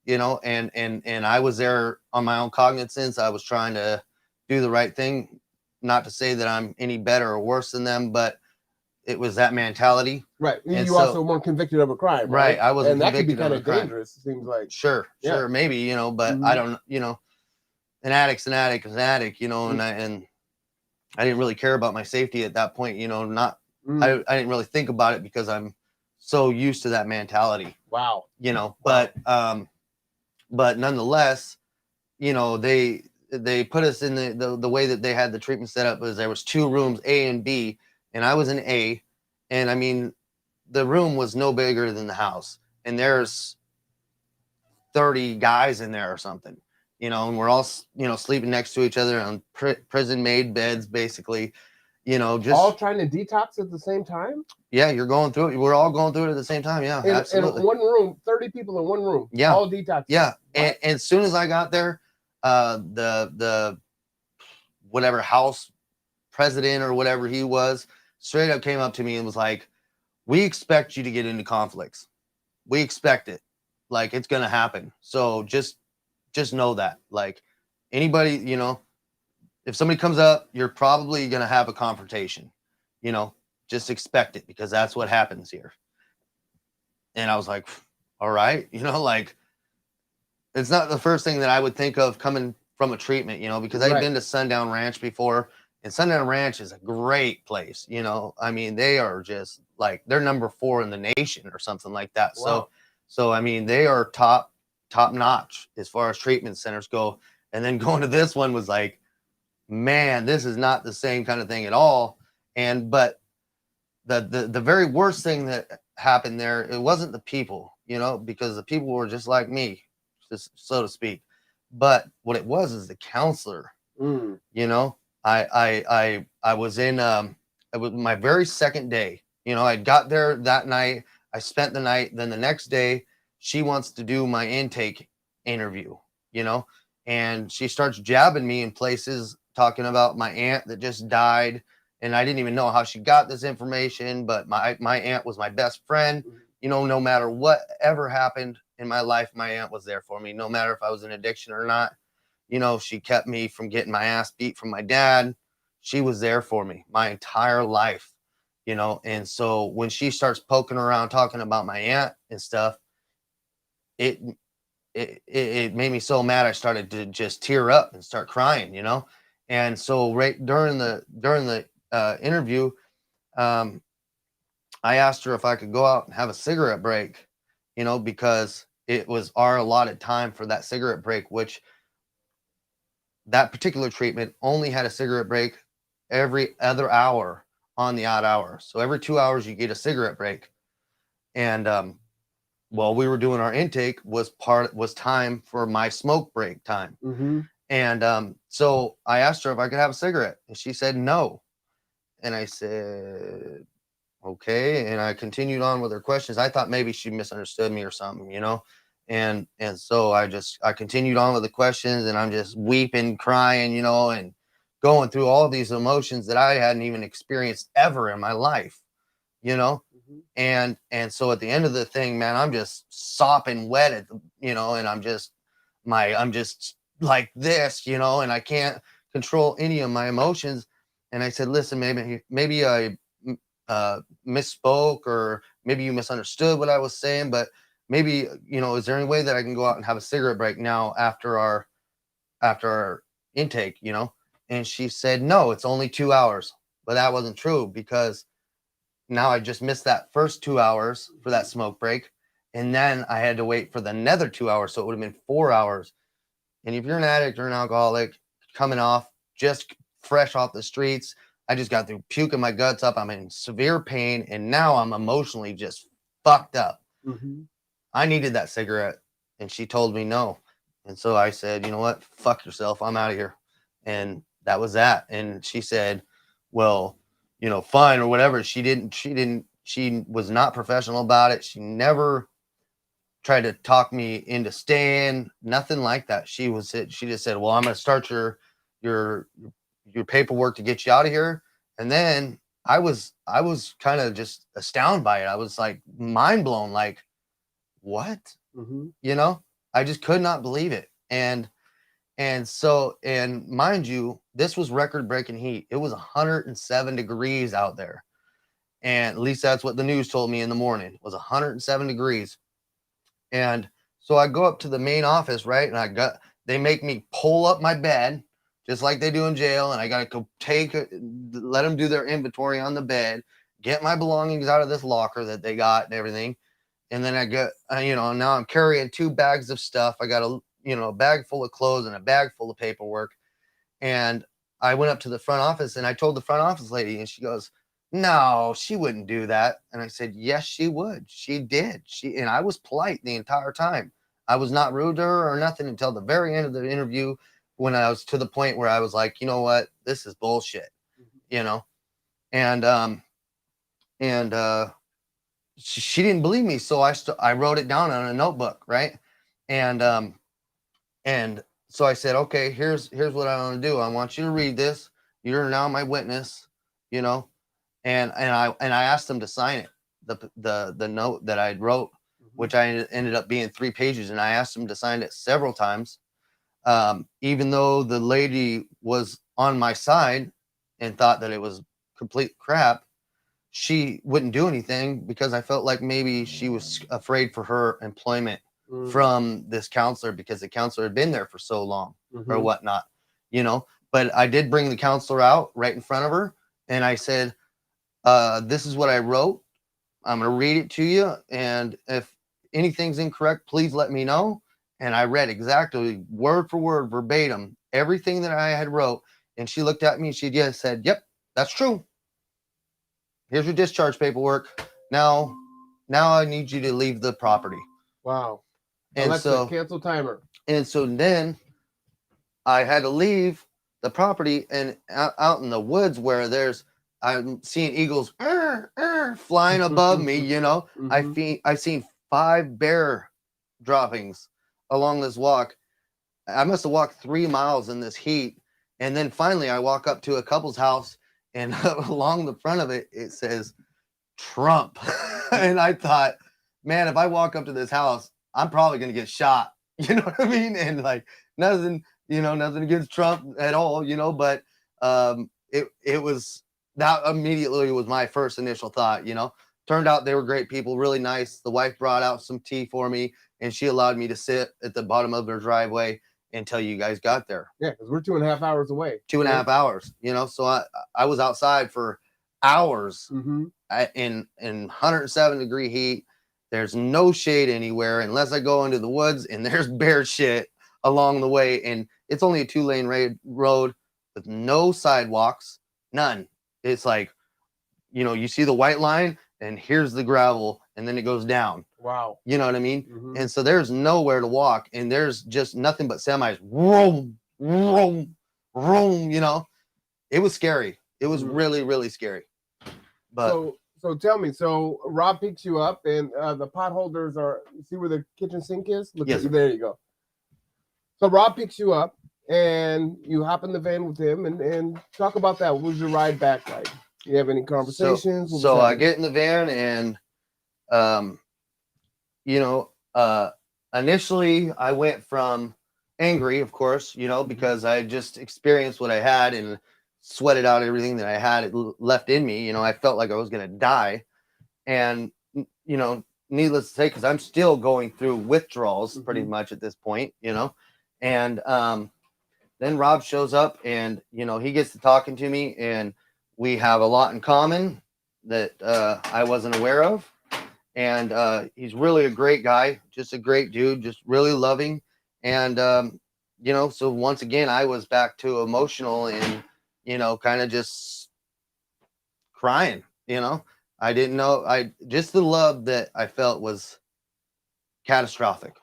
you know, and I was there on my own cognizance. I was trying to do the right thing, not to say that I'm any better or worse than them, but it was that mentality. Right. And You so, also weren't convicted of a crime, right? I wasn't And that could be convicted kind of of a crime. dangerous, it seems like. Sure, Yeah. sure, maybe, you know, but I don't, you know, an addict's an addict is an addict, you know, and I didn't really care about my safety at that point, you know, I didn't really think about it because I'm so used to that mentality. Wow. You know, Wow. but nonetheless, you know, they put us in the way that they had the treatment set up was there was 2 rooms, A and B, and I was in A, and I mean, the room was no bigger than the house, and there's 30 guys in there or something, you know, and we're all, you know, sleeping next to each other on prison made beds, basically, you know, just all trying to detox at the same time. Yeah, you're going through it. We're all going through it at the same time. Yeah, absolutely. In one room, 30 people in one room. Yeah, all detox. Yeah, and as soon as I got there, the whatever house president or whatever he was straight up came up to me and was like, "We expect you to get into conflicts. We expect it. Like it's gonna happen. So just know that. Like anybody, you know, if somebody comes up, you're probably gonna have a confrontation. You know, just expect it because that's what happens here." And I was like, "All right, you know, like." It's not the first thing that I would think of coming from a treatment, you know, because I'd been to Sundown Ranch before, and Sundown Ranch is a great place, you know. I mean, they are just like they're number 4 in the nation or something like that. Wow. So I mean, they are top notch as far as treatment centers go. And then going to this one was like, man, this is not the same kind of thing at all. And but the very worst thing that happened there, it wasn't the people, you know, because the people were just like me, just so to speak. But what it was is the counselor. You know, I was in it was my very second day. You know, I got there that night. I spent the night. Then the next day, she wants to do my intake interview. You know, and she starts jabbing me in places, talking about my aunt that just died. And I didn't even know how she got this information, but my aunt was my best friend. You know, no matter what ever happened in my life, my aunt was there for me, no matter if I was in addiction or not. You know, she kept me from getting my ass beat from my dad. She was there for me my entire life, you know. And so when she starts poking around talking about my aunt and stuff, it made me so mad I started to just tear up and start crying, you know. And so right during the interview, I asked her if I could go out and have a cigarette break, you know, because it was our allotted time for that cigarette break, which that particular treatment only had a cigarette break every other hour on the odd hour. So every 2 hours you get a cigarette break. And while we were doing our intake was time for my smoke break time. And so I asked her if I could have a cigarette, and she said no. And I said, okay. And I continued on with her questions. I thought maybe she misunderstood me or something, you know? And so I continued on with the questions, and I'm just weeping, crying, you know, and going through all these emotions that I hadn't even experienced ever in my life, you know? And so at the end of the thing, man, I'm just sopping wet at the, you know, and I'm just like this, you know, and I can't control any of my emotions. And I said, listen, maybe I misspoke, or maybe you misunderstood what I was saying, but maybe, you know, is there any way that I can go out and have a cigarette break now after our intake, you know? And she said, no, it's only 2 hours. But that wasn't true, because now I just missed that first 2 hours for that smoke break. And then I had to wait for the another 2 hours. So it would have been 4 hours. And if you're an addict or an alcoholic coming off, just fresh off the streets, I just got through puking my guts up. I'm in severe pain. And now I'm emotionally just fucked up. I needed that cigarette. And she told me no. And so I said, you know what? Fuck yourself. I'm out of here. And that was that. And she said, well, you know, fine or whatever. She was not professional about it. She never tried to talk me into staying, nothing like that. She just said, well, I'm going to start your your paperwork to get you out of here. And then I was kind of just astounded by it. I was like mind blown, like, what? Mm-hmm. You know, I just could not believe it. So, mind you, this was record breaking heat. It was 107 degrees out there. And at least that's what the news told me in the morning. It was 107 degrees. And so I go up to the main office, right? And they make me pull up my bed just like they do in jail. And I got to let them do their inventory on the bed, get my belongings out of this locker that they got and everything. And then I get, now I'm carrying 2 bags of stuff. I got a bag full of clothes and a bag full of paperwork. And I went up to the front office and I told the front office lady, and she goes, no, she wouldn't do that. And I said, yes, she would. She did. And I was polite the entire time. I was not rude to her or nothing until the very end of the interview, when I was to the point where I was like, you know what, this is bullshit, and she didn't believe me. So I wrote it down on a notebook. Right. And so I said, okay, here's what I want to do. I want you to read this. You're now my witness, and I asked them to sign it, the note that I wrote, which I ended up being 3 pages, and I asked them to sign it several times. Even though the lady was on my side and thought that it was complete crap, she wouldn't do anything because I felt like maybe she was afraid for her employment from this counselor, because the counselor had been there for so long or whatnot, But I did bring the counselor out right in front of her, and I said, this is what I wrote. I'm going to read it to you. And if anything's incorrect, please let me know. And I read exactly word for word, verbatim, everything that I had wrote. And she looked at me and she just said, yep, that's true. Here's your discharge paperwork. Now I need you to leave the property. Wow. And Alexa, cancel timer. And so then I had to leave the property, and out in the woods where I'm seeing eagles flying above me, I seen 5 bear droppings along this walk. I must have walked 3 miles in this heat. And then finally I walk up to a couple's house, and along the front of it, it says Trump. And I thought, man, if I walk up to this house, I'm probably going to get shot. You know what I mean? And like nothing against Trump at all, but it was, that immediately was my first initial thought. Turned out they were great people, really nice. The wife brought out some tea for me, and she allowed me to sit at the bottom of her driveway until you guys got there. Yeah, because we're 2.5 hours away. 2.5 hours, so I was outside for hours in 107 degree heat. There's no shade anywhere unless I go into the woods, and there's bear shit along the way. And it's only a 2-lane road with no sidewalks, none. It's like, you see the white line, and here's the gravel, and then it goes down. Wow. You know what I mean? And so there's nowhere to walk, and there's just nothing but semis. Vroom, vroom, vroom, It was scary. It was really, really scary. But so tell me, so Rob picks you up, and the potholders are, you see where the kitchen sink is? Yes. There you go. So Rob picks you up, and you hop in the van with him, and talk about that. What was your ride back like? You have any conversations? So I get in the van, and initially I went from angry, of course, because I just experienced what I had and sweated out everything that I had left in me. I felt like I was going to die. And, needless to say, because I'm still going through withdrawals pretty much at this point, and then Rob shows up, and, he gets to talking to me, and we have a lot in common that I wasn't aware of. And he's really a great guy, just a great dude, just really loving. And, so once again, I was back to emotional and, kind of just crying, I didn't know, just the love that I felt was catastrophic,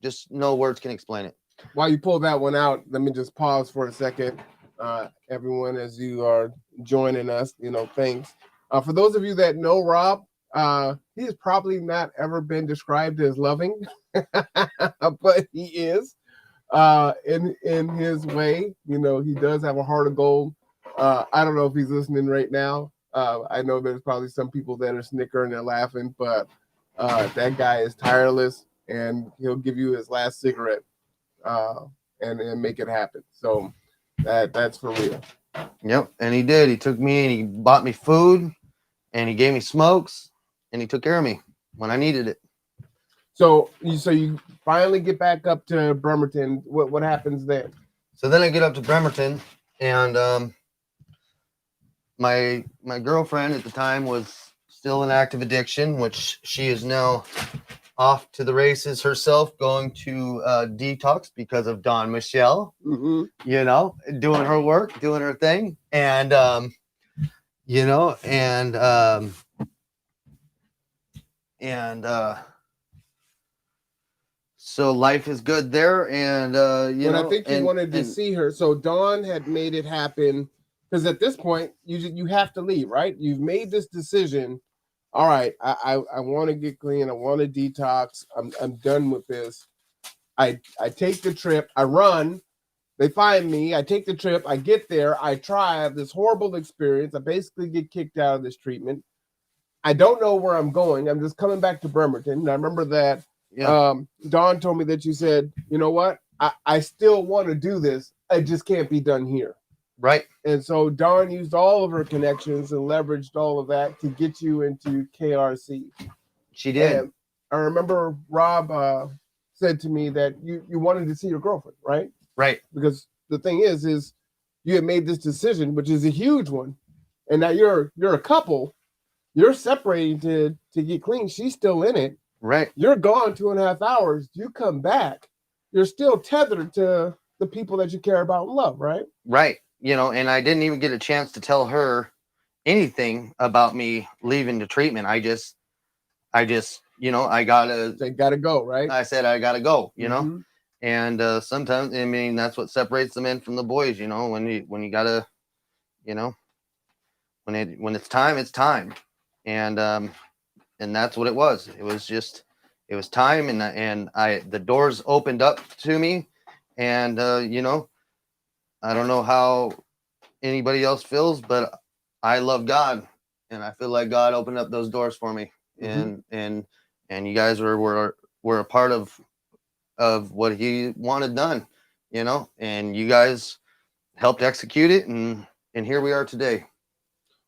just no words can explain it. While you pull that one out, let me just pause for a second. Everyone, as you are joining us, thanks. For those of you that know Rob, he has probably not ever been described as loving, but he is. in his way. You know, he does have a heart of gold. I don't know if he's listening right now. I know there's probably some people that are snickering and laughing, but that guy is tireless, and he'll give you his last cigarette uh, and make it happen. So that's for real. Yep, and he did. He took me and he bought me food, and he gave me smokes, and he took care of me when I needed it. So you finally get back up to Bremerton. What happens then? So then I get up to Bremerton, and my girlfriend at the time was still in active addiction, which she is now off to the races herself, going to detox because of Don Michelle. Mm-hmm. You know, doing her work, doing her thing, and you know, and so life is good there, and you But know, I think you wanted to see her. So Dawn had made it happen because at this point you have to leave, right? You've made this decision. All right, I want to get clean. I want to detox. I'm done with this. I take the trip. I run. They find me. I take the trip. I get there. I try. I have this horrible experience. I basically get kicked out of this treatment. I don't know where I'm going. I'm just coming back to Bremerton. And I remember that Dawn told me that you said, you know what? I still want to do this. It just can't be done here. Right. And so Dawn used all of her connections and leveraged all of that to get you into KRC. She did. And I remember Rob said to me that you wanted to see your girlfriend, right? Right. Because the thing is you had made this decision, which is a huge one. And now you're a couple. You're separating to get clean. She's still in it. Right. You're gone 2.5 hours. You come back. You're still tethered to the people that you care about and love, right? Right. You know, and I didn't even get a chance to tell her anything about me leaving the treatment. I just, you know, They gotta go, right? I said, I gotta go, you Mm-hmm. know? And sometimes, I mean, that's what separates the men from the boys, you know, when you gotta, you know, when it's time, it's time. And that's what it was. It was time, and the doors opened up to me, and you know, I don't know how anybody else feels, but I love God, and I feel like God opened up those doors for me. Mm-hmm. And you guys were a part of what He wanted done, you know, and you guys helped execute it, and here we are today.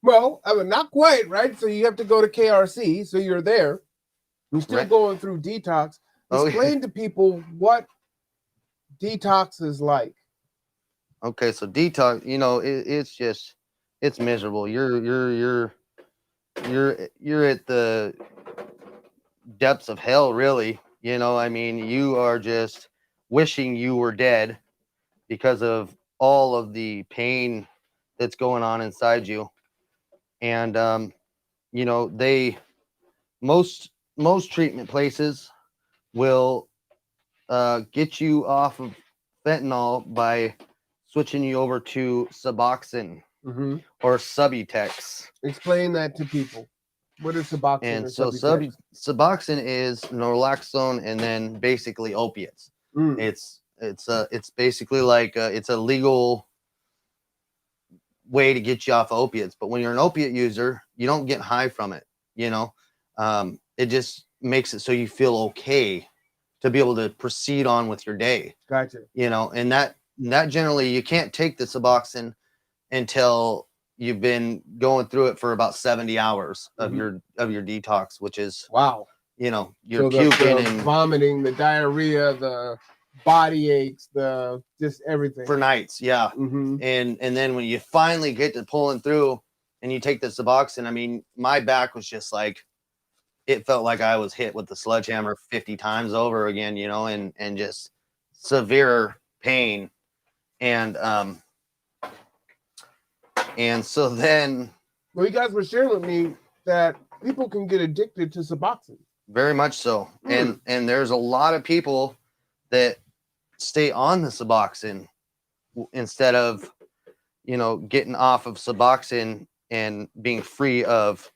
Well, I mean, not quite, right? So you have to go to KRC. So you're there. You're still Right. going through detox. Oh, Explain to people what detox is like. okay, so detox, you know, it's miserable. You're at the depths of hell, really. You know, I mean, you are just wishing you were dead because of all of the pain that's going on inside you. And you know, most treatment places will get you off of fentanyl by switching you over to Suboxone Mm-hmm. or Subutex. Explain that to people. What is Suboxone And or so Subutex? Suboxone is naloxone and then basically opiates. Mm. It's basically like it's a legal way to get you off opiates. But when you're an opiate user, you don't get high from it. You know, it just makes it so you feel okay to be able to proceed on with your day. Gotcha. You know, and that generally you can't take the Suboxone until you've been going through it for about 70 hours of Mhm. your detox, which is, Wow. you know, you're So puking the and vomiting, the diarrhea, the body aches, the just everything. for nights. Yeah. Mm-hmm. And then when you finally get to pulling through and you take the Suboxone, I mean, my back was just like, it felt like I was hit with the sledgehammer 50 times over again, you know, and just severe pain. And so then, Well, you guys were sharing with me that people can get addicted to Suboxone. very much so. And there's a lot of people that stay on the Suboxone instead of, you know, getting off of Suboxone and being free of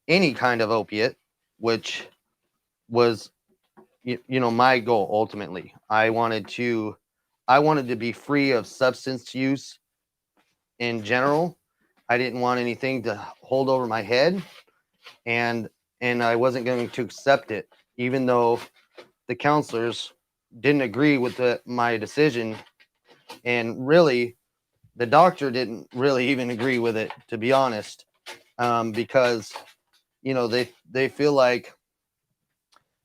any kind of opiate, which was, you know, my goal ultimately. I wanted to I wanted to be free of substance use in general. I didn't want anything to hold over my head, and I wasn't going to accept it, even though the counselors didn't agree with my decision, and really, the doctor didn't really even agree with it, to be honest, because they feel like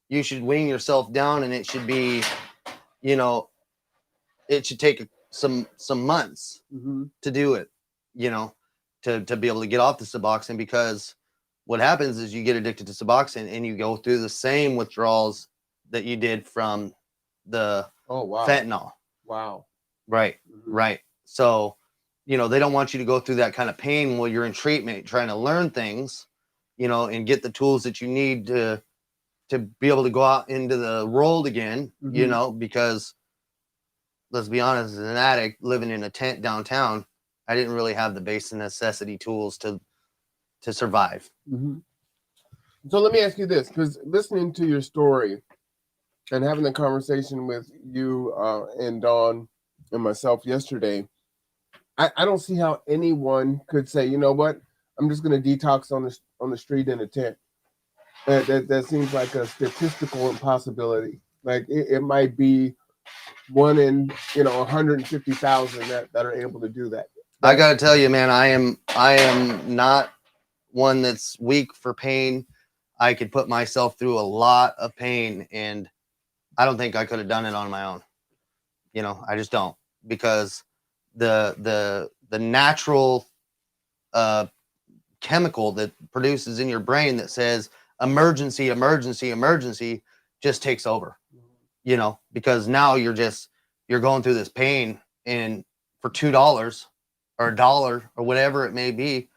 you should wean yourself down, and it should be, you know, it should take some months to do it, you know, to be able to get off the Suboxone, because what happens is you get addicted to Suboxone and you go through the same withdrawals that you did from the fentanyl. Wow. Right. Right. So, they don't want you to go through that kind of pain while you're in treatment, trying to learn things, and get the tools that you need to be able to go out into the world again, because let's be honest, as an addict living in a tent downtown, I didn't really have the basic necessity tools to survive. So let me ask you this, because listening to your story and having the conversation with you and Dawn and myself yesterday, I don't see how anyone could say, you know what, I'm just going to detox on the street in a tent. That seems like a statistical impossibility. Like it might be one in 150,000 that are able to do that. I got to tell you, man, I am not one that's weak for pain. I could put myself through a lot of pain, and I don't think I could have done it on my own. I just don't, because the natural chemical that produces in your brain that says emergency, emergency, emergency just takes over, because now you're going through this pain, and for $2 or $1 or whatever it may be,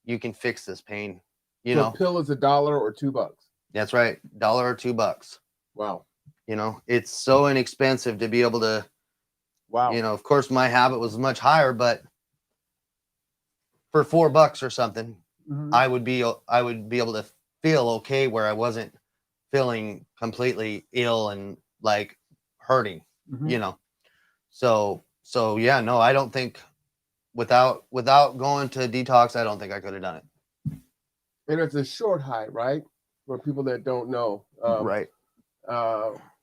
you can fix this pain. So a pill is $1 or $2. That's right. $1 or $2. Wow. It's so inexpensive to be able to, wow. Of course my habit was much higher, but for $4 or something, I would be able to feel okay, where I wasn't feeling completely ill and like hurting, So yeah, no, I don't think without going to detox, I don't think I could have done it. And it's a short high, right? For people that don't know. Right.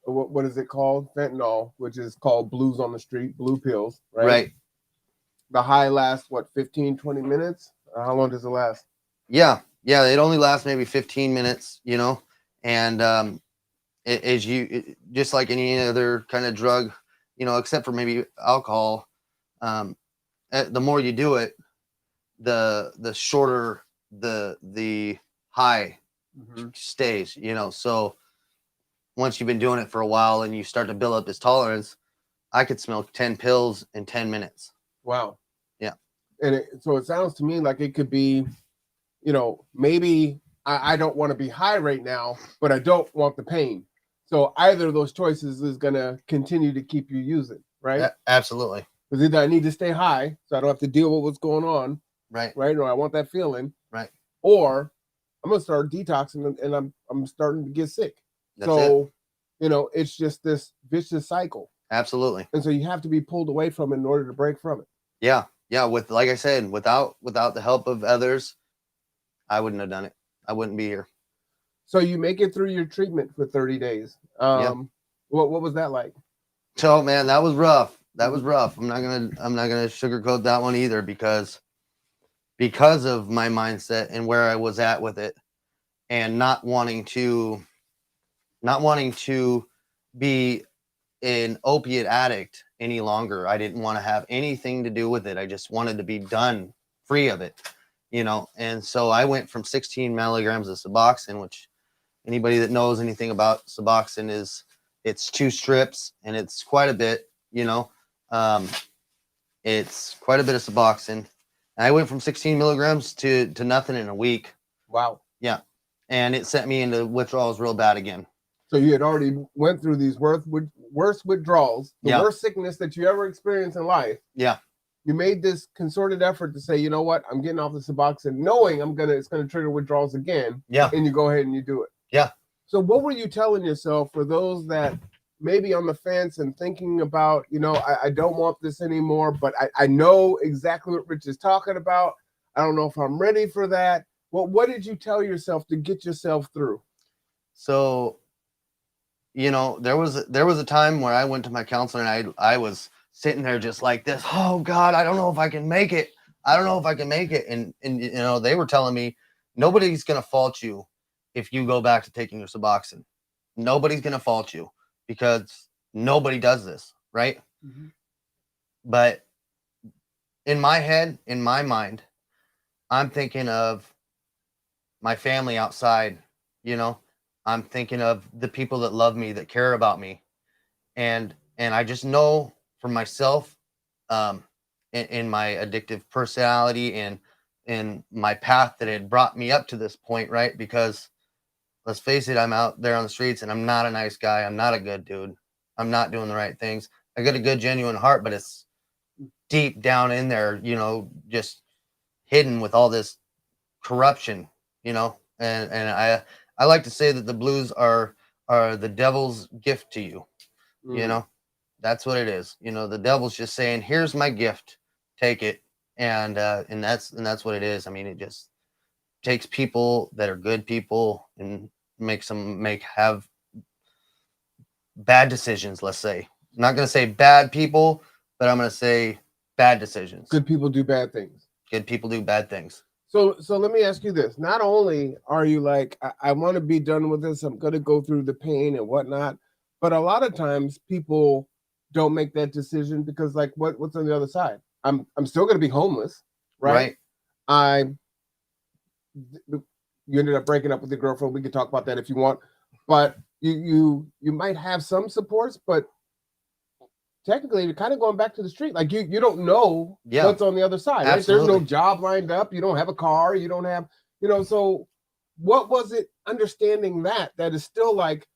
What is it called? Fentanyl, which is called blues on the street, blue pills, right? Right. The high lasts, 15, 20 minutes? How long does it last? Yeah. It only lasts maybe 15 minutes, and just like any other kind of drug, except for maybe alcohol, the more you do it, the shorter the high stays, so once you've been doing it for a while and you start to build up this tolerance, I could smoke 10 pills in 10 minutes. Wow. Yeah. And so it sounds to me like it could be, maybe I don't want to be high right now, but I don't want the pain. So either of those choices is going to continue to keep you using, right? Absolutely. Because either I need to stay high so I don't have to deal with what's going on. Right. Right. Or I want that feeling. Right. Or I'm going to start detoxing and I'm starting to get sick. That's it. It's just this vicious cycle. Absolutely. And so you have to be pulled away from it in order to break from it. Yeah. Yeah. Like I said, without the help of others, I wouldn't have done it. I wouldn't be here. So you make it through your treatment for 30 days. What was that like? So man, that was rough. That was rough. I'm not gonna sugarcoat that one either, because of my mindset and where I was at with it, and not wanting to be an opiate addict any longer. I didn't want to have anything to do with it. I just wanted to be done, free of it, and so I went from 16 milligrams of Suboxone, which anybody that knows anything about Suboxone it's 2 strips, and it's quite a bit, it's quite a bit of Suboxone. And I went from 16 milligrams to nothing in a week. Wow. Yeah. And it sent me into withdrawals real bad again. So you had already went through these worst withdrawals, the worst sickness that you ever experienced in life. Yeah. You made this concerted effort to say, you know what, I'm getting off the Suboxone, knowing it's gonna trigger withdrawals again. Yeah. And you go ahead and you do it. Yeah. So what were you telling yourself for those that maybe on the fence and thinking about, I don't want this anymore, but I know exactly what Rich is talking about. I don't know if I'm ready for that. Well, what did you tell yourself to get yourself through? So, there was a time where I went to my counselor and I was sitting there just like this. Oh God, I don't know if I can make it. I don't know if I can make it. And they were telling me nobody's gonna fault you if you go back to taking your Suboxone. Nobody's gonna fault you because nobody does this, right? Mm-hmm. But in my head, in my mind, I'm thinking of my family outside, I'm thinking of the people that love me, that care about me. And I just know for myself, in my addictive personality and in my path that had brought me up to this point, right? Because let's face it, I'm out there on the streets and I'm not a nice guy. I'm not a good dude. I'm not doing the right things. I got a good, genuine heart, but it's deep down in there, just hidden with all this corruption, and I like to say that the blues are the devil's gift to you. That's what it is. The devil's just saying, here's my gift, take it. And that's what it is. I mean, it just takes people that are good people and makes them have bad decisions. Let's say, I'm not going to say bad people, but I'm going to say bad decisions. Good people do bad things. Good people do bad things. So let me ask you this. Not only are you like, I want to be done with this, I'm going to go through the pain and whatnot, but a lot of times people don't make that decision because like what's on the other side? I'm still going to be homeless, right? You ended up breaking up with your girlfriend. We can talk about that if you want, but you might have some supports, but technically you're kind of going back to the street. Like you don't know what's on the other side, right? There's no job lined up. You don't have a car. You don't have, so what was it understanding that is still like,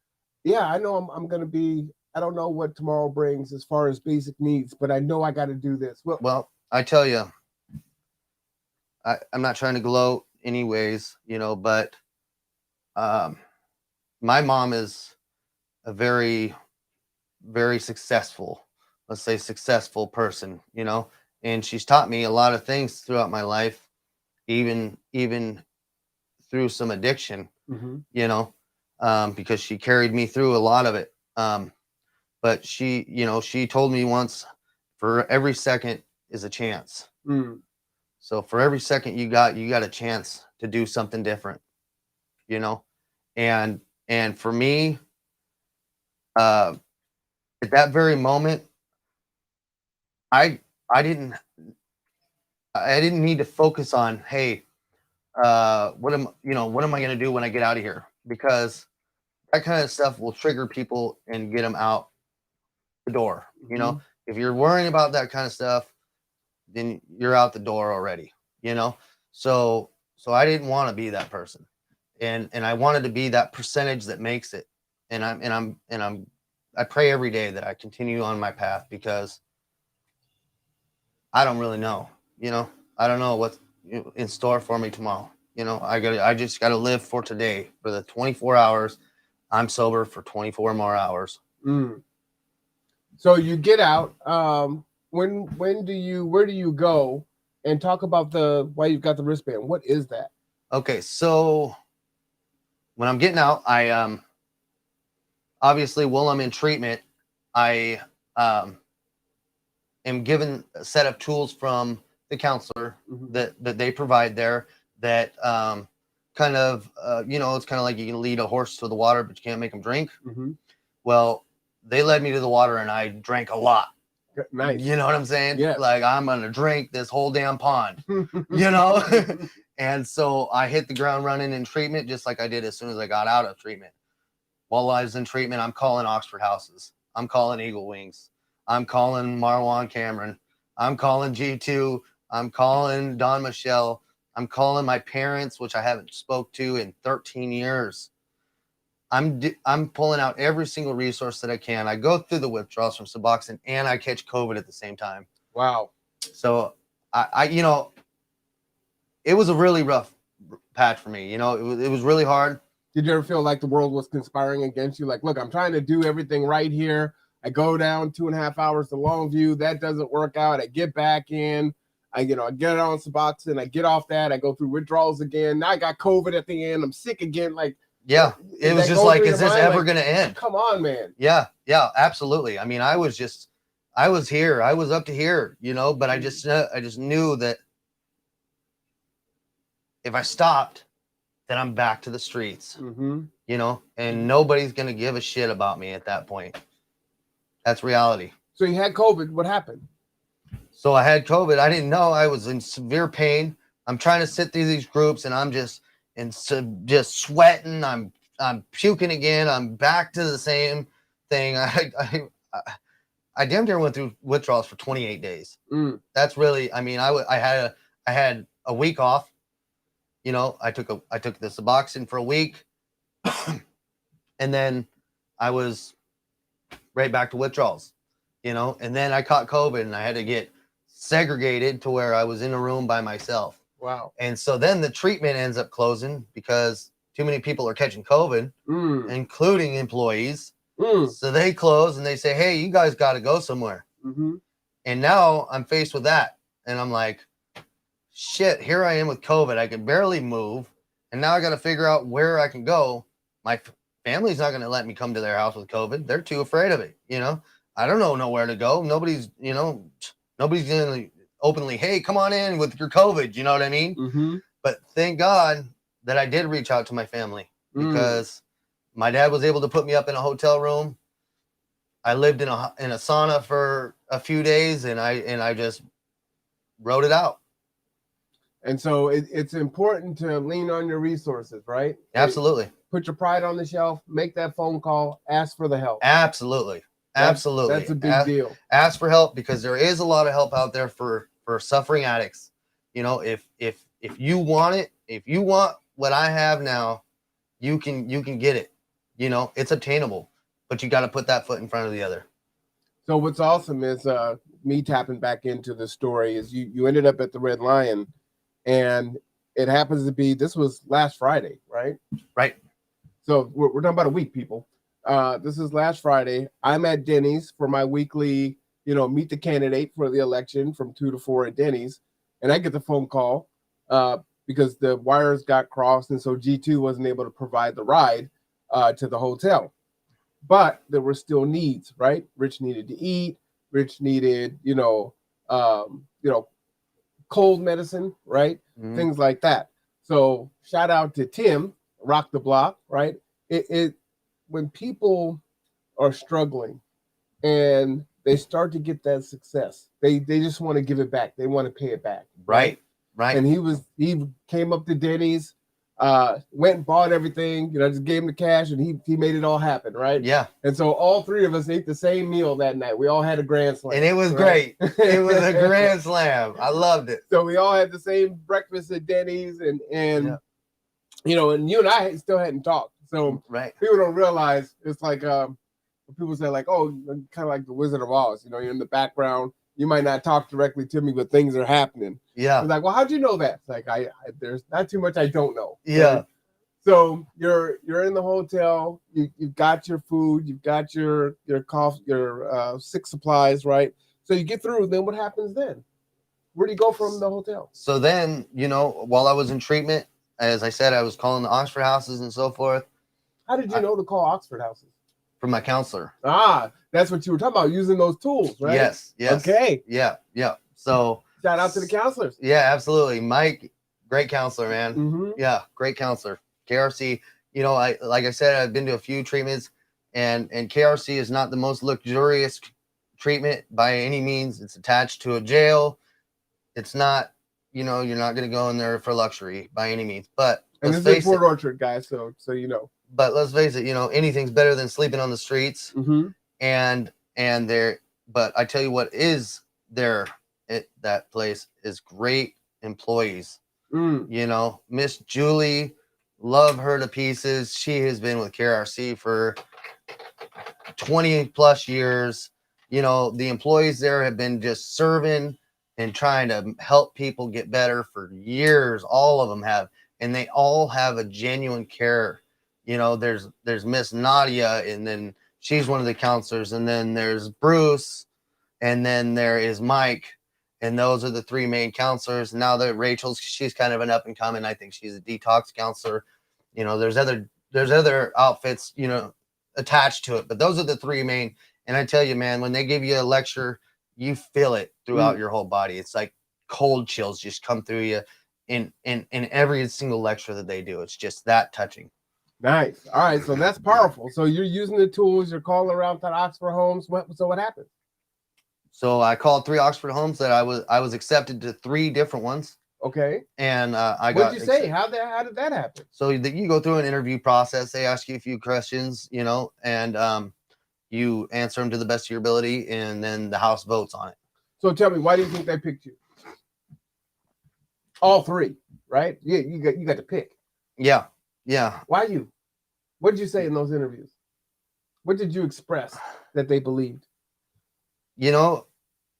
yeah, I know I'm going to be, I don't know what tomorrow brings as far as basic needs, but I know I got to do this. Well, I tell you, I'm not trying to gloat anyways, but my mom is a very, very successful, let's say successful person, and she's taught me a lot of things throughout my life, even through some addiction, because she carried me through a lot of it. But she told me once, for every second is a chance. So for every second you got a chance to do something different, and for me, at that very moment, I didn't need to focus on, hey, what am I going to do when I get out of here? Because that kind of stuff will trigger people and get them out the door. If you're worrying about that kind of stuff, then you're out the door already, so I didn't want to be that person, and I wanted to be that percentage that makes it. And I pray every day that I continue on my path, because I don't really know, I don't know what's in store for me tomorrow. I just got to live for today, for the 24 hours. I'm sober for 24 more hours. So you get out. Where do you go? And talk about why you've got the wristband. What is that? Okay, so when I'm getting out, I obviously while I'm in treatment, I am given a set of tools from the counselor that they provide there, that kind of it's kind of like you can lead a horse to the water, but you can't make them drink. Well, they led me to the water and I drank a lot. Nice. You know what I'm saying? Yeah. Like, I'm gonna drink this whole damn pond. And so I hit the ground running in treatment, just like I did as soon as I got out of treatment. While I was in treatment, I'm calling Oxford Houses, I'm calling Eagle Wings, I'm calling Marwan Cameron, I'm calling G2, I'm calling Don Michelle, I'm calling my parents, which I haven't spoke to in 13 years. I'm pulling out every single resource that I can. I go through the withdrawals from Suboxone and I catch COVID at the same time. Wow. So I it was a really rough patch for me. It was really hard. Did you ever feel like the world was conspiring against you? Like, look, I'm trying to do everything right here. I go down 2.5 hours to Longview. That doesn't work out. I get back in. I get on Suboxone. I get off that. I go through withdrawals again. Now I got COVID at the end. I'm sick again. Like, yeah, it was just like, is this ever going to end? Come on, man. Yeah, absolutely. I mean, I was here. I was up to here, but I just knew that if I stopped, then I'm back to the streets, and nobody's going to give a shit about me at that point. That's reality. So you had COVID. What happened? So I had COVID. I didn't know. I was in severe pain. I'm trying to sit through these groups, and I'm just sweating. I'm puking again. I'm back to the same thing. I damn near went through withdrawals for 28 days. That's really. I mean, I had a week off. I took the Suboxone for a week, and then I was right back to withdrawals. And then I caught COVID, and I had to get segregated to where I was in a room by myself. Wow. And so then the treatment ends up closing because too many people are catching COVID, including employees. So they close and they say, hey, you guys got to go somewhere. And now I'm faced with that. And I'm like, shit, here I am with COVID. I can barely move. And now I got to figure out where I can go. My family's not going to let me come to their house with COVID. They're too afraid of it. I don't know where to go. Nobody's going to openly, hey, come on in with your COVID. You know what I mean? But thank God that I did reach out to my family because my dad was able to put me up in a hotel room. I lived in a sauna for a few days, and I just wrote it out. And so it's important to lean on your resources, right? Absolutely. Put your pride on the shelf, make that phone call, ask for the help. Absolutely. That's a big deal. Ask for help because there is a lot of help out there for suffering addicts. If you want it, if you want what I have now, you can get it. It's obtainable, but you got to put that foot in front of the other. So what's awesome is me tapping back into the story is you ended up at the Red Lion, and it happens to be, this was last Friday, right? Right. So we're talking about a week, people. This is last Friday. I'm at Denny's for my weekly, meet the candidate for the election from 2 to 4 at Denny's. And I get the phone call because the wires got crossed. And so G2 wasn't able to provide the ride to the hotel. But there were still needs, right? Rich needed to eat. Rich needed, cold medicine, right? Things like that. So shout out to Tim, Rock the Block, right? When people are struggling and they start to get that success, they just want to give it back. They want to pay it back. Right. And he came up to Denny's, went and bought everything, just gave him the cash, and he made it all happen, right? Yeah. And so all three of us ate the same meal that night. We all had a grand slam. And it was great. It was a grand slam. I loved it. So we all had the same breakfast at Denny's, and and you and I still hadn't talked. So people don't realize it's like people say like, oh, kind of like the Wizard of Oz. You're in the background. You might not talk directly to me, but things are happening. Yeah. It's like, well, how'd you know that? It's like I there's not too much I don't know. Yeah. Right? So you're in the hotel. You've got your food. You've got your cough, your sick supplies, right? So you get through. Then what happens then? Where do you go from the hotel? So then, while I was in treatment, as I said, I was calling the Oxford houses and so forth. How did you know to call Oxford houses? From my counselor. That's what you were talking about, using those tools, right? Yes. Okay. Yeah. So shout out to the counselors. Yeah, absolutely. Mike, great counselor, man. Mm-hmm. Yeah, great counselor. KRC, like I said, I've been to a few treatments, and KRC is not the most luxurious treatment by any means. It's attached to a jail. It's not, you're not going to go in there for luxury by any means. But and this is Port Orchard, guys, so you know. But let's face it, anything's better than sleeping on the streets. Mm-hmm. And there, but I tell you what is there at that place is great employees. Miss Julie, love her to pieces. She has been with KRC for 20 plus years. The employees there have been just serving and trying to help people get better for years. All of them have, and they all have a genuine care. You know, there's Miss Nadia, and then she's one of the counselors, and then there's Bruce, and then there is Mike, and those are the three main counselors. Now that Rachel's, she's kind of an up and coming. I think she's a detox counselor. You know, there's other outfits, you know, attached to it, but those are the three main. And I tell you, man, when they give you a lecture, you feel it throughout your whole body. It's like cold chills just come through you in every single lecture that they do. It's just that touching. Nice. All right, so that's powerful. So you're using the tools. You're calling around to Oxford homes. So what happened? So I called 3 Oxford homes that I was accepted to 3 different ones. Okay. And I got. What'd you say? How did that happen? So you go through an interview process. They ask you a few questions, you know, and you answer them to the best of your ability, and then the house votes on it. So tell me, why do you think they picked you? All 3, right? Yeah, you got to pick. Yeah. Yeah. Why you? What did you say in those interviews? What did you express that they believed? You know,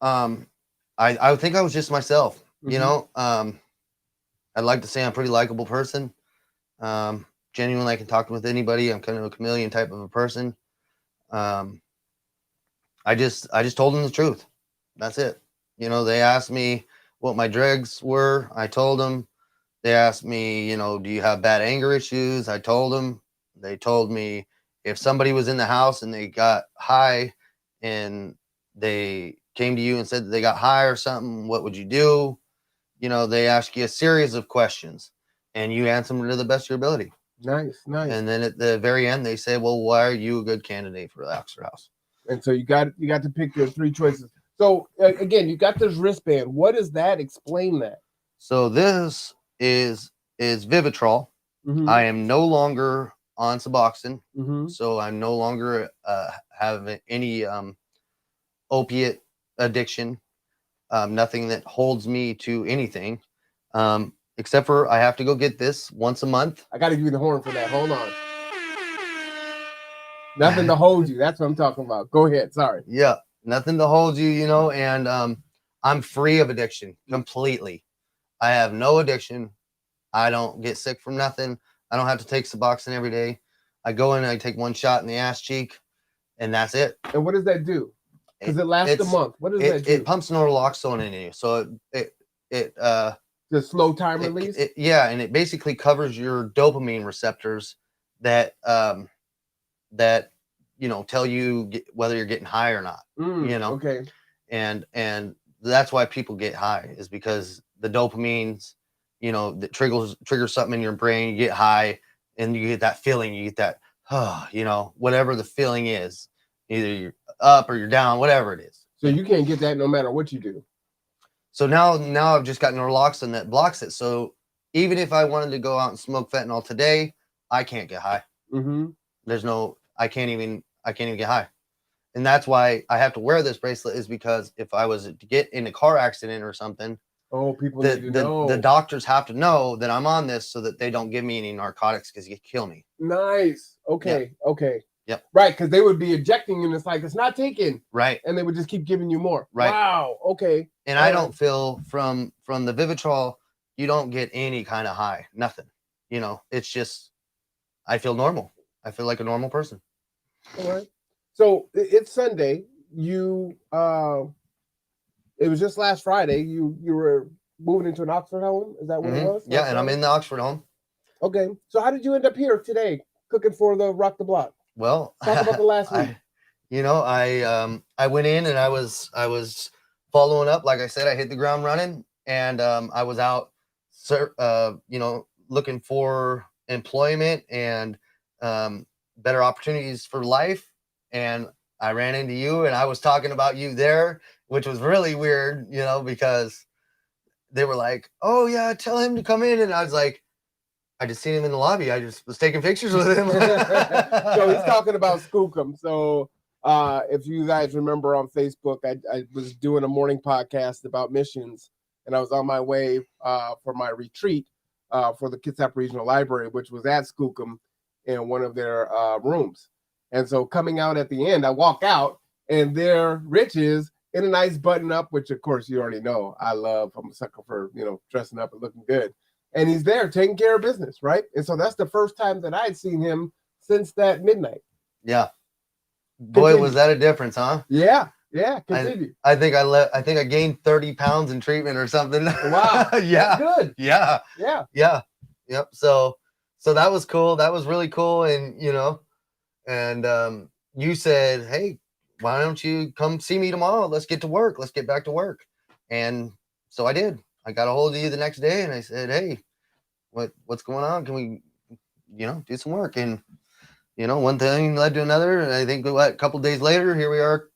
I think I was just myself. You know, I'd like to say I'm a pretty likable person. Genuinely, I can talk with anybody. I'm kind of a chameleon type of a person. I just told them the truth. That's it. You know, they asked me what my drugs were. I told them. They asked me, you know, do you have bad anger issues? I told them. They told me if somebody was in the house and they got high and they came to you and said that they got high or something, what would you do? You know, they ask you a series of questions and you answer them to the best of your ability. Nice. And then at the very end, they say, well, why are you a good candidate for the Oxford House? And so you got to pick your 3 choices. So again, you got this wristband. What does that explain that? So this is Vivitrol. I am no longer on Suboxone. So I'm no longer have any opiate addiction. Nothing that holds me to anything. Except for I have to go get this once a month. I got to give you the horn for that. Hold on. Nothing to hold you. That's what I'm talking about. Go ahead. Sorry. Yeah. Nothing to hold you, you know, and I'm free of addiction completely. I have no addiction. I don't get sick from nothing. I don't have to take Suboxone every day. I go in and I take 1 shot in the ass cheek, and that's it. And what does that do? Because it lasts a month. What does that do? It pumps noroxone in you, so it the slow time release. Yeah, and it basically covers your dopamine receptors that you know tell you whether you're getting high or not. You know. Okay. And that's why people get high, is because the dopamines, you know, that triggers something in your brain. You get high, and you get that feeling. You get that, you know, whatever the feeling is. Either you're up or you're down, whatever it is. So you can't get that no matter what you do. So now I've just got naloxone that blocks it. So even if I wanted to go out and smoke fentanyl today, I can't get high. I can't even get high. And that's why I have to wear this bracelet, is because if I was to get in a car accident or something, people need to know. The doctors have to know that I'm on this so that they don't give me any narcotics because you kill me. Nice. Okay. Yeah. Okay. Yep. Right, because they would be ejecting you and it's like, it's not taken. Right. And they would just keep giving you more. Right. Wow. Okay. And I don't feel from the Vivitrol, you don't get any kind of high. Nothing. You know, it's just, I feel normal. I feel like a normal person. All right. So it's Sunday. You it was just last Friday. You were moving into an Oxford home. Is that what it was? Yeah, and I'm in the Oxford home. Okay. So how did you end up here today cooking for the Rock the Block? Well, talk about the last week. I went in and I was following up. Like I said, I hit the ground running, and I was out, looking for employment and better opportunities for life. And I ran into you, and I was talking about you there, which was really weird, you know, because they were like, "Oh yeah, tell him to come in," and I was like, I just seen him in the lobby. I just was taking pictures with him. So he's talking about Skookum. So if you guys remember on Facebook, I was doing a morning podcast about missions, and I was on my way for my retreat for the Kitsap Regional Library, which was at Skookum in one of their rooms. And so coming out at the end, I walk out, and there Rich is in a nice button up, which of course you already know I love. I'm a sucker for, dressing up and looking good. and he's there taking care of business, right? And so that's the first time that I'd seen him since that midnight. Yeah. Boy, Continue. was that a difference, huh? Yeah. Continue. I think I gained 30 pounds in treatment or something. Wow. Yeah. That's good. Yeah. Yeah. Yep. So that was cool. That was really cool. And you said, hey, why don't you come see me tomorrow? Let's get to work. Let's get back to work. And so I did. I got a hold of you the next day and I said, hey, what's going on? Can we, do some work? And, one thing led to another. And I think a couple days later, here we are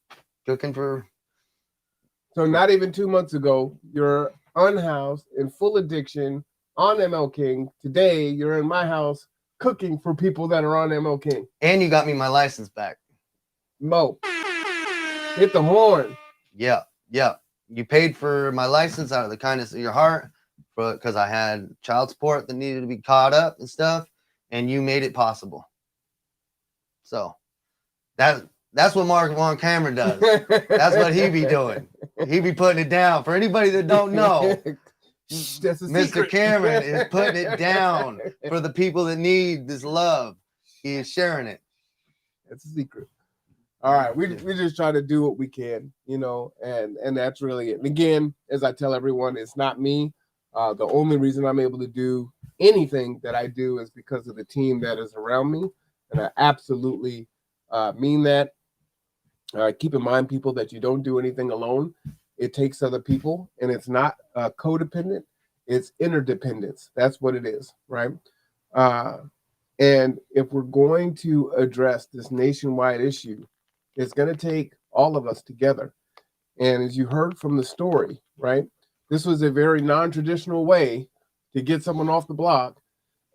cooking for. So not even 2 months ago, you're unhoused in full addiction on ML King. Today, you're in my house cooking for people that are on ML King. And you got me my license back. Mo, hit the horn. Yeah. You paid for my license out of the kindness of your heart, because I had child support that needed to be caught up and stuff, and you made it possible. So that's what Marwan Cameron does. That's what he be doing. He be putting it down. For anybody that don't know, Mr. Cameron is putting it down for the people that need this love. He is sharing it. That's a secret. All right, we just try to do what we can, and that's really it. And again, as I tell everyone, it's not me. The only reason I'm able to do anything that I do is because of the team that is around me, and I absolutely mean that. Keep in mind, people, that you don't do anything alone. It takes other people, and it's not codependent. It's interdependence. That's what it is, right? And if we're going to address this nationwide issue, it's going to take all of us together. And as you heard from the story, right, this was a very non-traditional way to get someone off the block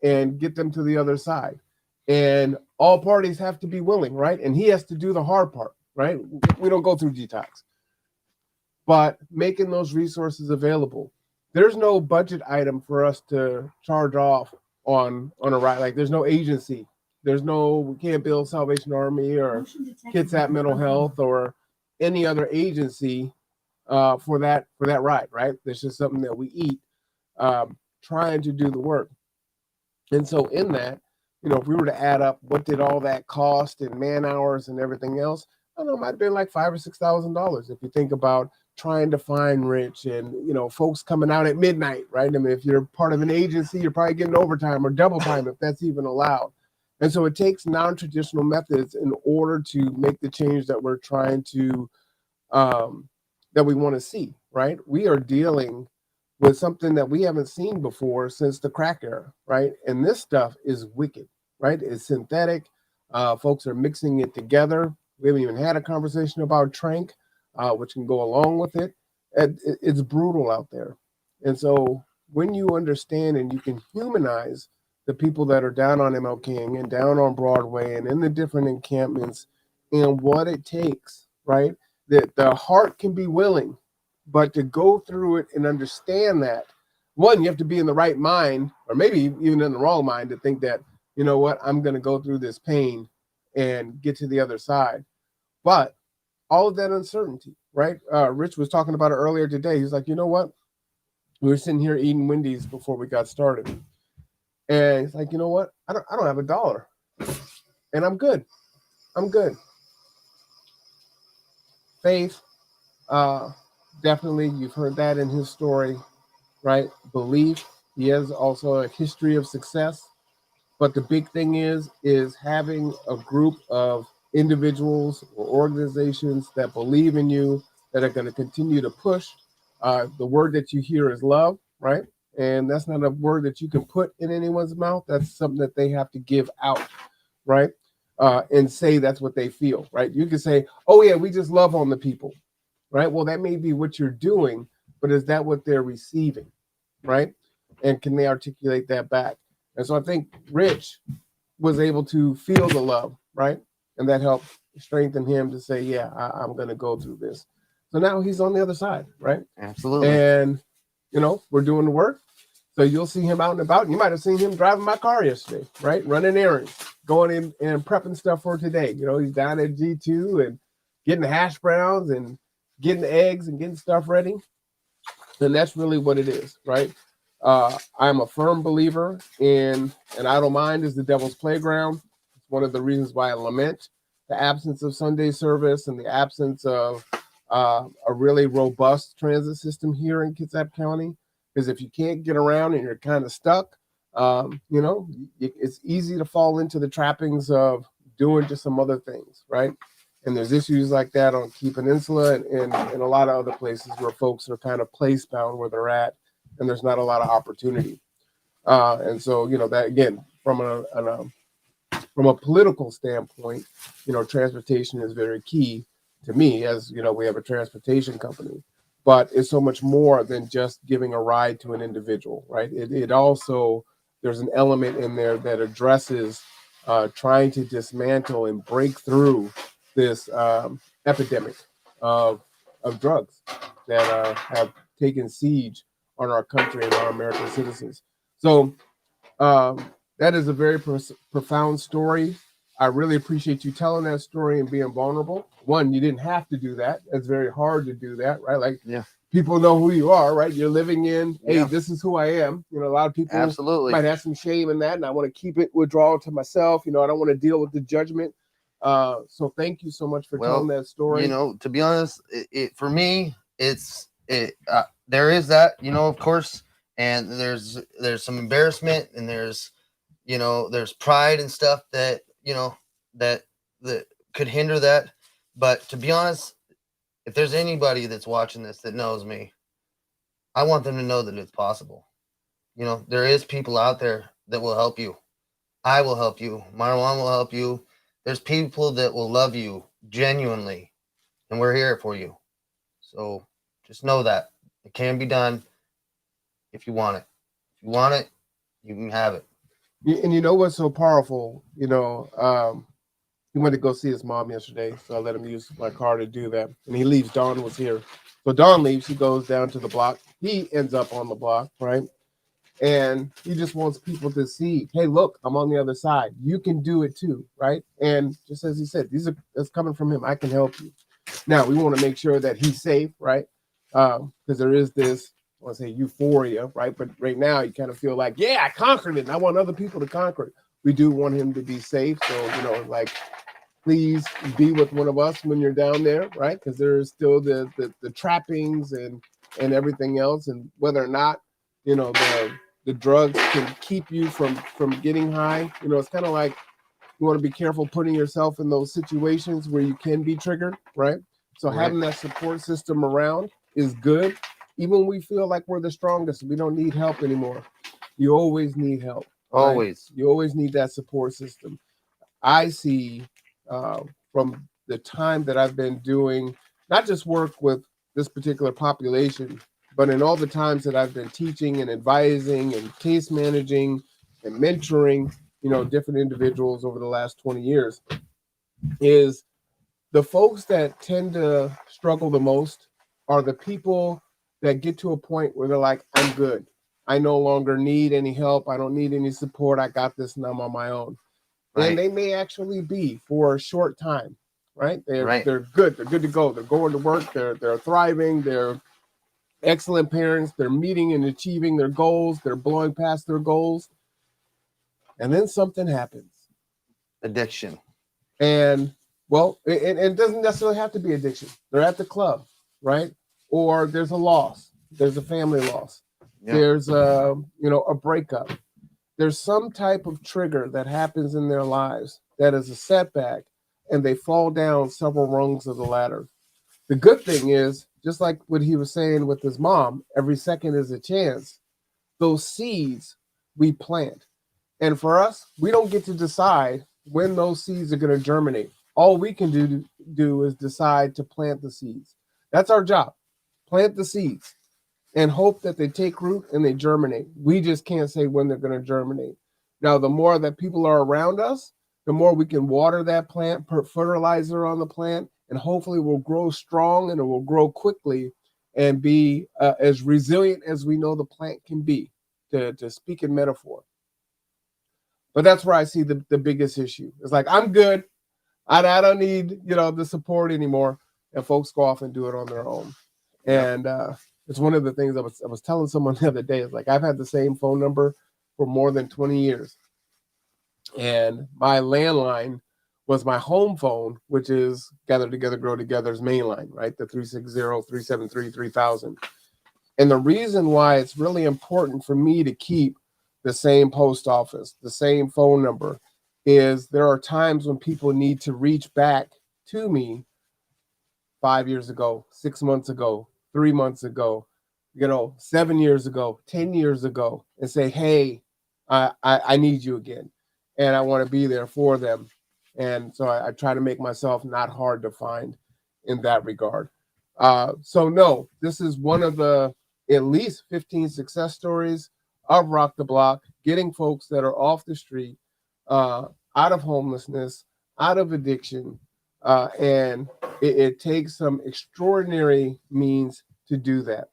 and get them to the other side. And all parties have to be willing, right? And he has to do the hard part, right? We don't go through detox. But making those resources available, there's no budget item for us to charge off on a ride. Like, there's no agency. We can't build Salvation Army or Kitsap Mental Health or any other agency for that ride, right? It's just something that we eat, trying to do the work. And so in that, if we were to add up what did all that cost in man hours and everything else, I don't know, it might have been like $5,000 or $6,000 if you think about trying to find Rich and, folks coming out at midnight, right? I mean, if you're part of an agency, you're probably getting overtime or double time if that's even allowed. And so it takes non-traditional methods in order to make the change that we're trying to, that we want to see, right? We are dealing with something that we haven't seen before since the crack era, right? And this stuff is wicked, right? It's synthetic. Folks are mixing it together. We haven't even had a conversation about Trank, which can go along with it. It's brutal out there. And so when you understand and you can humanize the people that are down on ML King and down on Broadway and in the different encampments and what it takes, right? That the heart can be willing, but to go through it and understand that, one, you have to be in the right mind, or maybe even in the wrong mind, to think that, I'm going to go through this pain and get to the other side. But all of that uncertainty, right? Rich was talking about it earlier today. He's like, you know what? We were sitting here eating Wendy's before we got started. And he's like, you know what? I don't have $1. And I'm good. Faith, definitely, you've heard that in his story, right? Belief, he has also a history of success. But the big thing is having a group of individuals or organizations that believe in you, that are going to continue to push. The word that you hear is love, right? And that's not a word that you can put in anyone's mouth. That's something that they have to give out, right? And say that's what they feel, right? You can say, oh yeah, we just love on the people, right? Well, that may be what you're doing, but is that what they're receiving, right? And can they articulate that back? And so I think Rich was able to feel the love, right? And that helped strengthen him to say, yeah, I'm going to go through this. So now he's on the other side, right? Absolutely. And, we're doing the work. So you'll see him out and about. You might have seen him driving my car yesterday, right? Running errands, going in and prepping stuff for today. He's down at G2 and getting the hash browns and getting the eggs and getting stuff ready. And that's really what it is, right? I'm a firm believer in an idle mind is the devil's playground. It's one of the reasons why I lament the absence of Sunday service and the absence of a really robust transit system here in Kitsap County. Because if you can't get around and you're kind of stuck, it's easy to fall into the trappings of doing just some other things, right? And there's issues like that on Key Peninsula and a lot of other places where folks are kind of place bound where they're at, and there's not a lot of opportunity. And so, that again, from a political standpoint, transportation is very key to me. As we have a transportation company, but it's so much more than just giving a ride to an individual, right? It also, there's an element in there that addresses trying to dismantle and break through this epidemic of drugs that have taken siege on our country and our American citizens. So that is a very profound story. I really appreciate you telling that story and being vulnerable. One, you didn't have to do that. It's very hard to do that, right? Like, people know who you are, right? You're living in, hey, this is who I am. A lot of people might have some shame in that, and I want to keep it withdrawal to myself. I don't want to deal with the judgment. So thank you so much for telling that story. To be honest, for me, there is that, of course, and there's some embarrassment, and there's pride and stuff that that could hinder that. But to be honest, if there's anybody that's watching this that knows me, I want them to know that it's possible. There is people out there that will help you. I will help you. Marwan will help you. There's people that will love you genuinely, and we're here for you. So just know that it can be done if you want it. If you want it, you can have it. And you know what's so powerful? He went to go see his mom yesterday, so I let him use my car to do that. And he leaves. Dawn was here. So Dawn leaves. He goes down to the block. He ends up on the block, right? And he just wants people to see, hey, look, I'm on the other side. You can do it too, right? And just as he said, that's coming from him. I can help you. Now, we want to make sure that he's safe, right? Because there is this, I want to say euphoria, right? But right now, you kind of feel like, yeah, I conquered it, and I want other people to conquer it. We do want him to be safe. So, please be with one of us when you're down there, right? Because there's still the trappings and everything else, and whether or not the drugs can keep you from getting high. It's kind of like you want to be careful putting yourself in those situations where you can be triggered, right? So having that support system around is good. Even when we feel like we're the strongest, we don't need help anymore. You always need help. Right? Always. You always need that support system. I see from the time that I've been doing not just work with this particular population, but in all the times that I've been teaching and advising and case managing and mentoring, different individuals over the last 20 years, is the folks that tend to struggle the most are the people that get to a point where they're like, I'm good. I no longer need any help. I don't need any support. I got this and I'm on my own. Right. And they may actually be for a short time, right? They're good. They're good to go. They're going to work. They're thriving. They're excellent parents. They're meeting and achieving their goals. They're blowing past their goals. And then something happens. Addiction. And it doesn't necessarily have to be addiction. They're at the club, right? Or there's a loss. There's a family loss. Yep. There's a breakup. There's some type of trigger that happens in their lives that is a setback, and they fall down several rungs of the ladder. The good thing is, just like what he was saying with his mom, every second is a chance. Those seeds we plant. And for us, we don't get to decide when those seeds are going to germinate. All we can do is decide to plant the seeds. That's our job. Plant the seeds and hope that they take root and they germinate. We just can't say when they're going to germinate. Now, the more that people are around us, the more we can water that plant, put fertilizer on the plant, and hopefully will grow strong and it will grow quickly and be as resilient as we know the plant can be, to speak in metaphor. But that's where I see the biggest issue. It's like, I'm good. I don't need, the support anymore. And folks go off and do it on their own. And It's one of the things I was telling someone the other day. It's like I've had the same phone number for more than 20 years. And my landline was my home phone, which is Gather Together, Grow Together's mainline, right? The 360-373-3000. And the reason why it's really important for me to keep the same post office, the same phone number, is there are times when people need to reach back to me 5 years ago, 6 months ago, 3 months ago, 7 years ago, 10 years ago, and say, hey, I need you again. And I want to be there for them. And so I try to make myself not hard to find in that regard. So no, this is one of the at least 15 success stories of Rock the Block, getting folks that are off the street, out of homelessness, out of addiction, and it takes some extraordinary means to do that.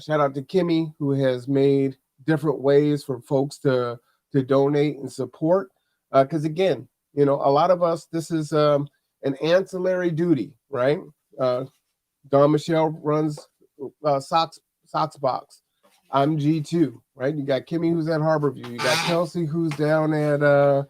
Shout out to Kimmy, who has made different ways for folks to donate and support. Because again, a lot of us, this is an ancillary duty, right? Don Michelle runs Socks Box. I'm G2, right? You got Kimmy, who's at Harborview. You got Kelsey, who's down at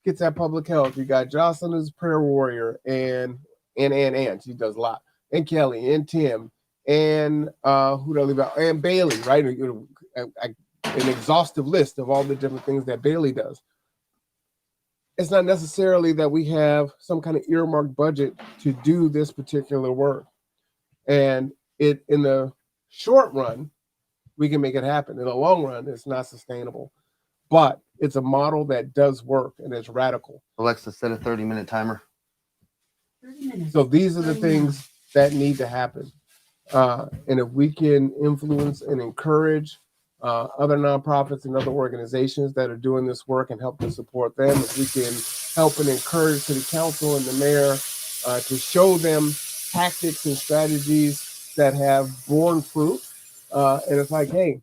Gets at Public Health. You got Jocelyn, who's Prayer Warrior, and she does a lot, and Kelly and Tim, and who do I leave out? And Bailey, right? An exhaustive list of all the different things that Bailey does. It's not necessarily that we have some kind of earmarked budget to do this particular work. And in the short run, we can make it happen. In the long run, it's not sustainable. But it's a model that does work, and it's radical. Alexa, set a 30-minute timer. 30 minutes. So these are the things that need to happen. And if we can influence and encourage other nonprofits and other organizations that are doing this work and help to support them, if we can help and encourage city council and the mayor to show them tactics and strategies that have borne fruit. And it's like, hey,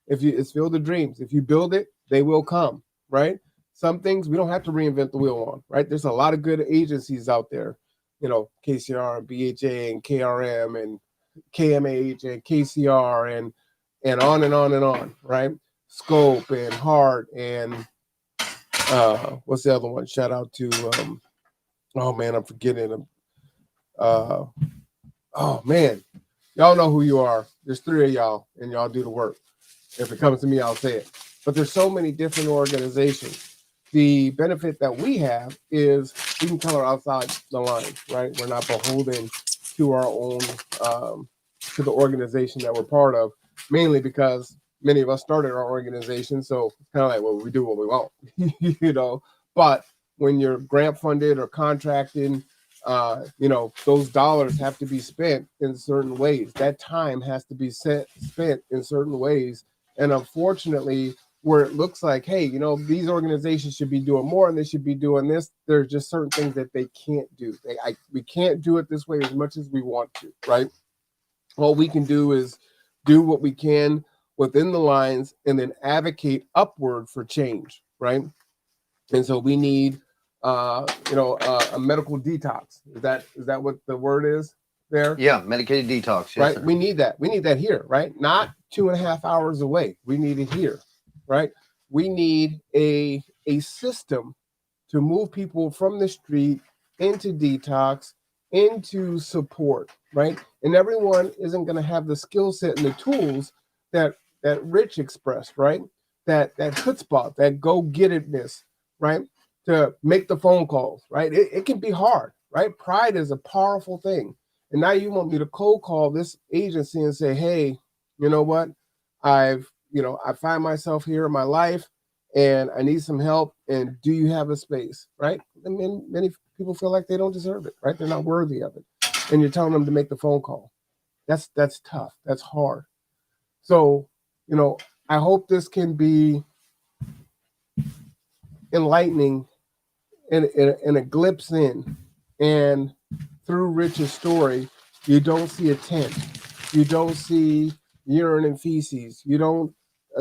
it's Field of Dreams. If you build it, they will come, right? Some things we don't have to reinvent the wheel on, right? There's a lot of good agencies out there, KCR and BHA and KRM and KMH and KCR and on and on and on, right? Scope and Heart and what's the other one? Shout out to oh man, I'm forgetting them. Oh man, y'all know who you are. There's 3 of y'all, and y'all do the work. If it comes to me, I'll say it. But there's so many different organizations. The benefit that we have is we can color outside the lines, right? We're not beholden to our own, to the organization that we're part of, mainly because many of us started our organization. So it's kind of like, well, we do what we want, But when you're grant funded or contracting, those dollars have to be spent in certain ways. That time has to be spent in certain ways. And unfortunately, where it looks like, hey, these organizations should be doing more and they should be doing this, there's just certain things that they can't do. We can't do it this way as much as we want to, right? All we can do is do what we can within the lines and then advocate upward for change, right? And so we need a medical detox. Is that what the word is there? Yeah, medicated detox. Yes, right. Sir. We need that. We need that here, right? Not 2.5 hours away. We need it here, right? We need a system to move people from the street into detox, into support, right? And everyone isn't going to have the skill set and the tools that Rich expressed, right? That chutzpah, that go-get-itness, right? To make the phone calls, right? It can be hard, right? Pride is a powerful thing. And now you want me to cold call this agency and say, hey, you know what? I find myself here in my life and I need some help. And do you have a space, right? I mean, many people feel like they don't deserve it, right? They're not worthy of it. And you're telling them to make the phone call. That's tough. That's hard. So, I hope this can be enlightening and a glimpse in. And through Rich's story, you don't see a tent. You don't see urine and feces. You don't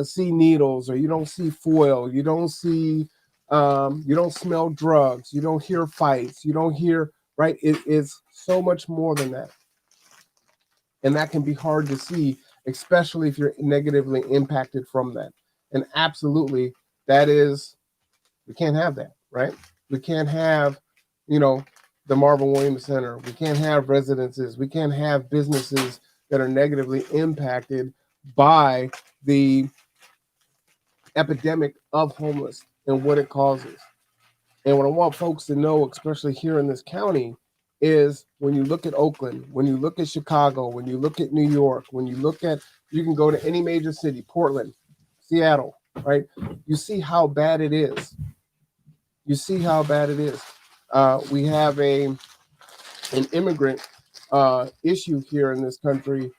see needles, or you don't see foil. You don't see, you don't smell drugs. You don't hear fights. You don't hear, right? It's so much more than that. And that can be hard to see, especially if you're negatively impacted from that. And absolutely, we can't have that, right? We can't have, the Marvin Williams Center. We can't have residences. We can't have businesses that are negatively impacted by the epidemic of homeless and what it causes. And what I want folks to know, especially here in this county, is when you look at Oakland, when you look at Chicago, when you look at New York, you can go to any major city, Portland, Seattle, right? You see how bad it is. You see how bad it is. We have an immigrant issue here in this country,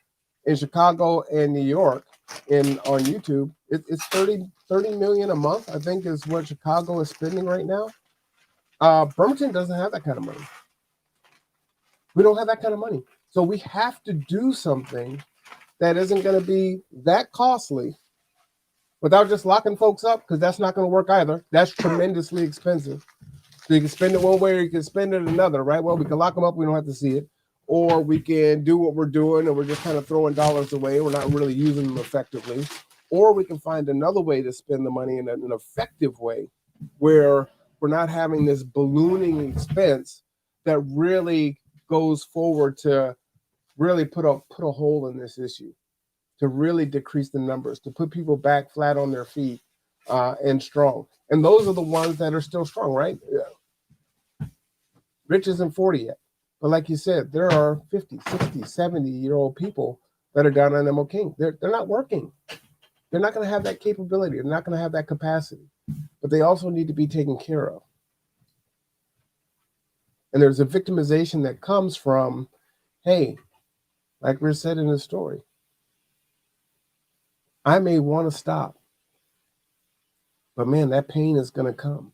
in Chicago and New York, on YouTube. It's 30 million a month, I think, is what Chicago is spending right now. Bremerton doesn't have that kind of money. We don't have that kind of money. So we have to do something that isn't going to be that costly without just locking folks up, because that's not going to work either. That's tremendously expensive. So you can spend it one way or you can spend it another, right? Well, we can lock them up. We don't have to see it. Or we can do what we're doing and we're just kind of throwing dollars away. We're not really using them effectively. Or we can find another way to spend the money in an effective way where we're not having this ballooning expense that really goes forward to really put a hole in this issue, to really decrease the numbers, to put people back flat on their feet and strong. And those are the ones that are still strong, right? Rich isn't 40 yet. But like you said, there are 50, 60, 70-year-old people that are down on Emerald King. They're not working. They're not going to have that capability. They're not going to have that capacity. But they also need to be taken care of. And there's a victimization that comes from, hey, like Rich said in his story, I may want to stop, but man, that pain is going to come.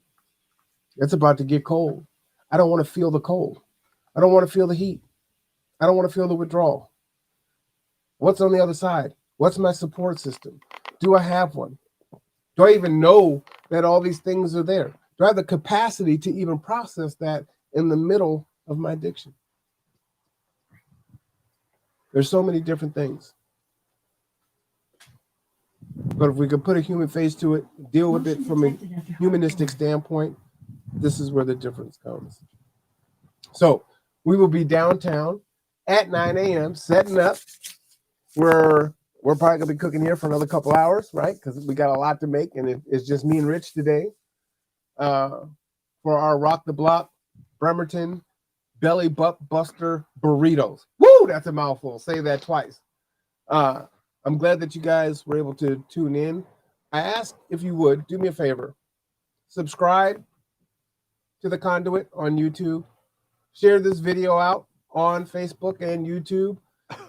It's about to get cold. I don't want to feel the cold. I don't want to feel the heat. I don't want to feel the withdrawal. What's on the other side? What's my support system? Do I have one? Do I even know that all these things are there? Do I have the capacity to even process that in the middle of my addiction? There's so many different things. But if we could put a human face to it, deal with it from a humanistic standpoint, this is where the difference comes. So we will be downtown at 9 a.m. setting up. We're probably going to be cooking here for another couple hours, right? Because we got a lot to make, and it's just me and Rich today for our Rock the Block Bremerton Belly Buster Burritos. Woo, that's a mouthful. Say that twice. I'm glad that you guys were able to tune in. I ask if you would do me a favor. Subscribe to The Conduit on YouTube. Share this video out on Facebook and YouTube,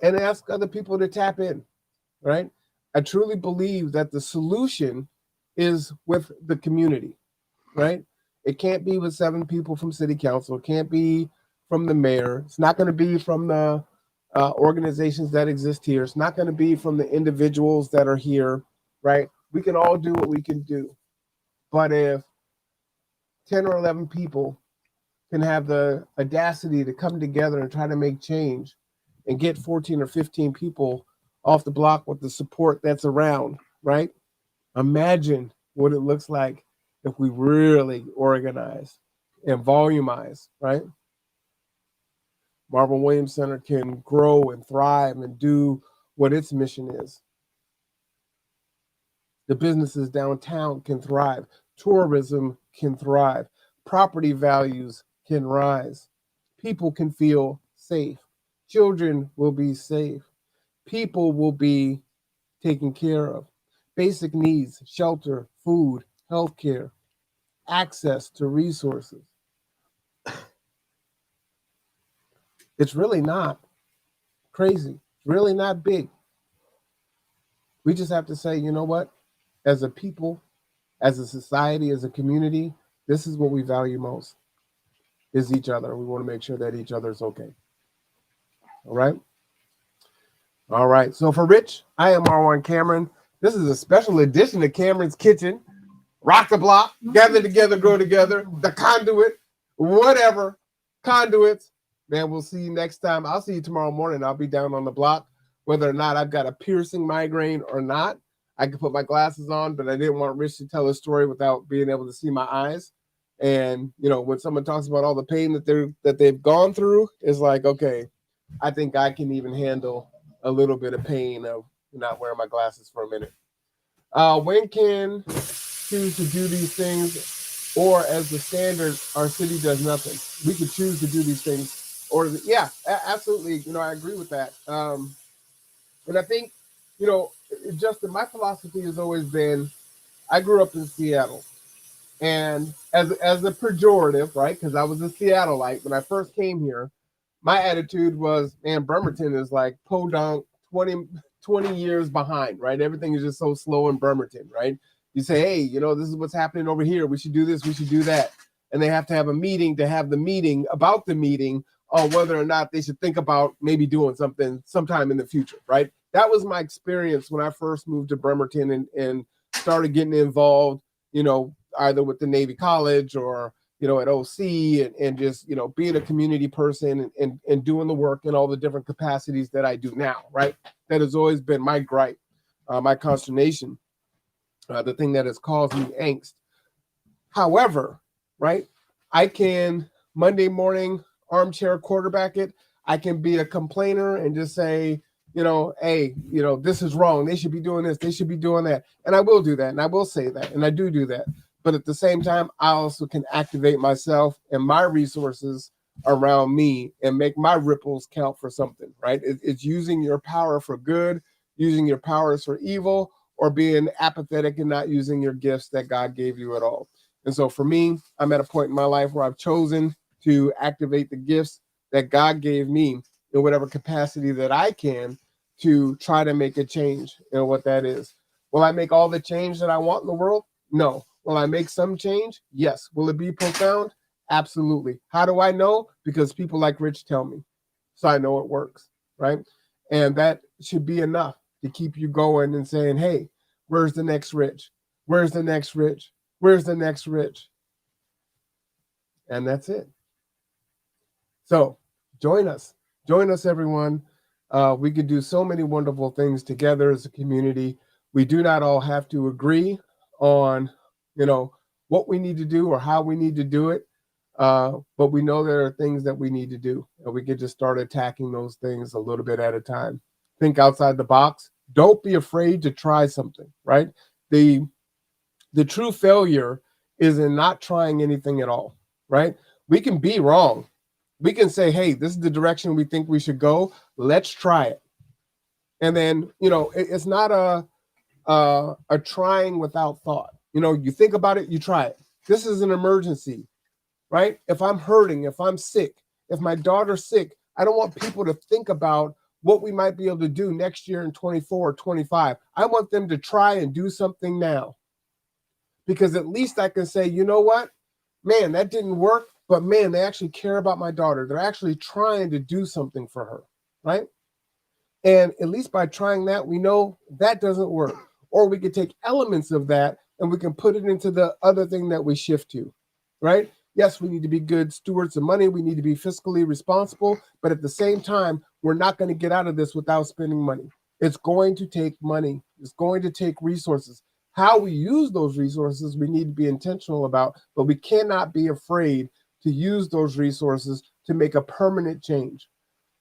and ask other people to tap in, right? I truly believe that the solution is with the community, right? It can't be with 7 people from city council. It can't be from the mayor. It's not going to be from the organizations that exist here. It's not going to be from the individuals that are here, right? We can all do what we can do. But if 10 or 11 people can have the audacity to come together and try to make change and get 14 or 15 people off the block with the support that's around, right? Imagine what it looks like if we really organize and volumize, right? Marvin Williams Center can grow and thrive and do what its mission is. The businesses downtown can thrive. Tourism can thrive. Property values can rise. People can feel safe. Children will be safe. People will be taken care of. Basic needs, shelter, food, healthcare, access to resources. It's really not crazy. It's really not big. We just have to say, you know what? As a people, as a society, as a community, this is what we value most, is each other. We want to make sure that each other is okay. All right? All right. So for Rich, I am Marwan Cameron. This is a special edition of Cameron's Kitchen. Rock the block, gather together, grow together, the conduit, whatever, conduits, man, we'll see you next time. I'll see you tomorrow morning. I'll be down on the block. Whether or not I've got a piercing migraine or not, I could put my glasses on, but I didn't want Rich to tell a story without being able to see my eyes. And when someone talks about all the pain that they've gone through, it's like, okay, I think I can even handle a little bit of pain of not wearing my glasses for a minute. When can choose to do these things, or as the standard, our city does nothing? We could choose to do these things, or yeah, absolutely. I agree with that. And I think, Justin, my philosophy has always been, I grew up in Seattle, and as a pejorative, right? Because I was a Seattleite when I first came here. My attitude was, man, Bremerton is like podunk 20 years behind, right? Everything is just so slow in Bremerton, right? You say, hey, this is what's happening over here. We should do this. We should do that. And they have to have a meeting to have the meeting about the meeting on whether or not they should think about maybe doing something sometime in the future, right? That was my experience when I first moved to Bremerton and started getting involved, either with the Navy College or at OC and just, being a community person and doing the work in all the different capacities that I do now, right? That has always been my gripe, my consternation, the thing that has caused me angst. However, right, I can Monday morning armchair quarterback it. I can be a complainer and just say, hey, this is wrong. They should be doing this. They should be doing that. And I will do that. And I will say that. And I do that. But at the same time, I also can activate myself and my resources around me and make my ripples count for something, right? It's using your power for good, using your powers for evil, or being apathetic and not using your gifts that God gave you at all. And so for me, I'm at a point in my life where I've chosen to activate the gifts that God gave me in whatever capacity that I can to try to make a change in what that is. Will I make all the change that I want in the world? No. Will I make some change? Yes. Will it be profound? Absolutely. How do I know? Because people like Rich tell me. So I know it works, right? And that should be enough to keep you going and saying, hey, where's the next Rich? Where's the next Rich? Where's the next Rich? And that's it. So join us. Join us, everyone. We could do so many wonderful things together as a community. We do not all have to agree on what we need to do or how we need to do it. But we know there are things that we need to do, and we can just start attacking those things a little bit at a time. Think outside the box. Don't be afraid to try something, right? The true failure is in not trying anything at all, right? We can be wrong. We can say, hey, this is the direction we think we should go. Let's try it. And then, it's not a trying without thought. You think about it, you try it. This is an emergency, right? If I'm hurting, if I'm sick, if my daughter's sick, I don't want people to think about what we might be able to do next year in 24 or 25. I want them to try and do something now. Because at least I can say, you know what? Man, that didn't work, but man, they actually care about my daughter. They're actually trying to do something for her, right? And at least by trying that, we know that doesn't work. Or we could take elements of that and we can put it into the other thing that we shift to, right? Yes, we need to be good stewards of money. We need to be fiscally responsible. But at the same time, we're not going to get out of this without spending money. It's going to take money. It's going to take resources. How we use those resources, we need to be intentional about, but we cannot be afraid to use those resources to make a permanent change.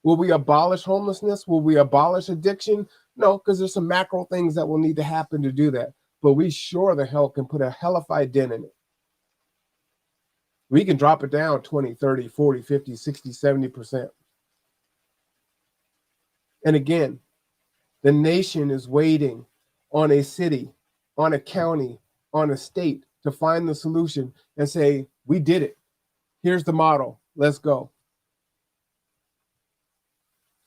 Will we abolish homelessness? Will we abolish addiction? No, because there's some macro things that will need to happen to do that. But we sure the hell can put a hellified dent in it. We can drop it down 20, 30, 40, 50, 60, 70%. And again, the nation is waiting on a city, on a county, on a state to find the solution and say, we did it. Here's the model. Let's go.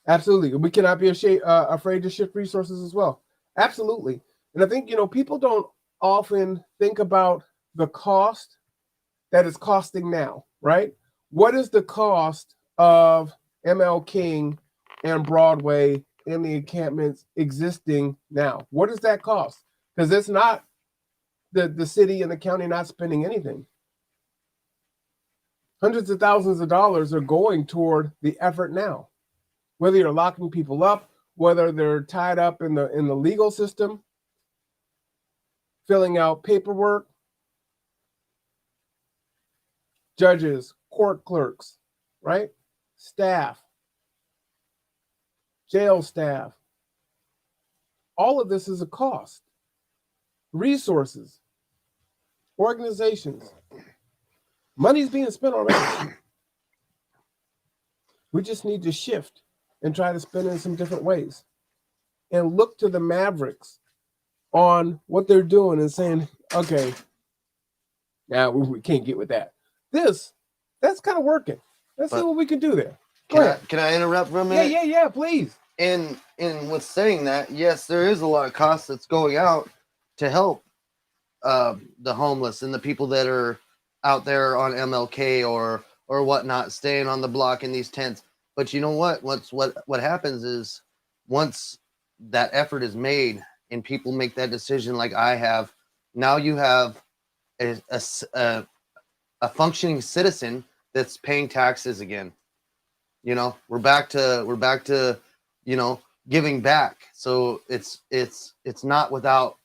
Absolutely. We cannot be afraid to shift resources as well. Absolutely. And I think, people don't often think about the cost that it's costing now, right? What is the cost of ML King and Broadway and the encampments existing now? What does that cost? Because it's not the city and the county not spending anything. Hundreds of thousands of dollars are going toward the effort now. Whether you're locking people up, whether they're tied up in the legal system, filling out paperwork, judges, court clerks, right? Staff, jail staff. All of this is a cost. Resources, organizations. Money's being spent already. We just need to shift and try to spend in some different ways and look to the Mavericks on what they're doing and saying, okay, now we can't get with that. That's kind of working. Let's see what we can do there. Can I interrupt for a minute? Yeah, please. And with saying that, yes, there is a lot of cost that's going out to help the homeless and the people that are out there on MLK or whatnot, staying on the block in these tents. But you know what? What happens is once that effort is made and people make that decision, like I have, now you have a functioning citizen that's paying taxes again. You know, we're back to giving back. So it's not without,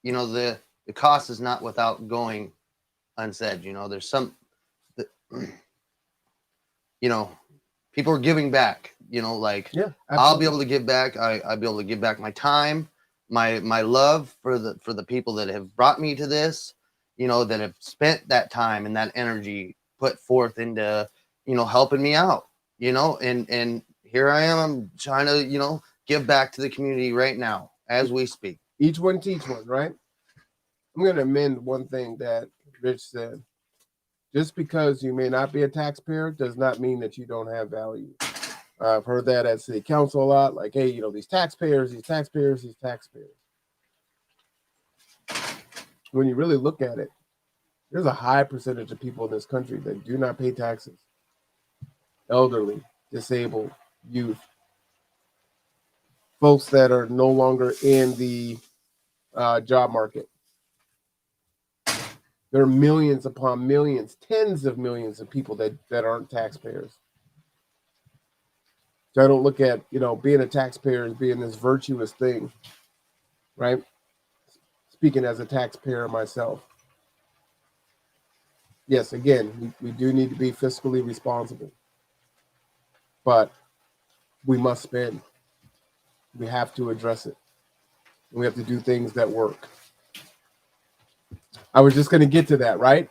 the cost is not without going unsaid. There's some, people are giving back, I'll be able to give back. I'll be able to give back my time, my love for the people that have brought me to this, that have spent that time and that energy put forth into, helping me out, and here I am, I'm trying to, give back to the community right now as we speak. Each one teach one, right? I'm going to amend one thing that Rich said. Just because you may not be a taxpayer does not mean that you don't have value. I've heard that at city council a lot, like, hey, these taxpayers. When you really look at it, there's a high percentage of people in this country that do not pay taxes. Elderly, disabled, youth, folks that are no longer in the job market. There are millions upon millions, tens of millions of people that aren't taxpayers. So I don't look at, being a taxpayer as being this virtuous thing, right? Speaking as a taxpayer myself. Yes, again, we do need to be fiscally responsible. But we must spend. We have to address it. We have to do things that work. I was just going to get to that, right?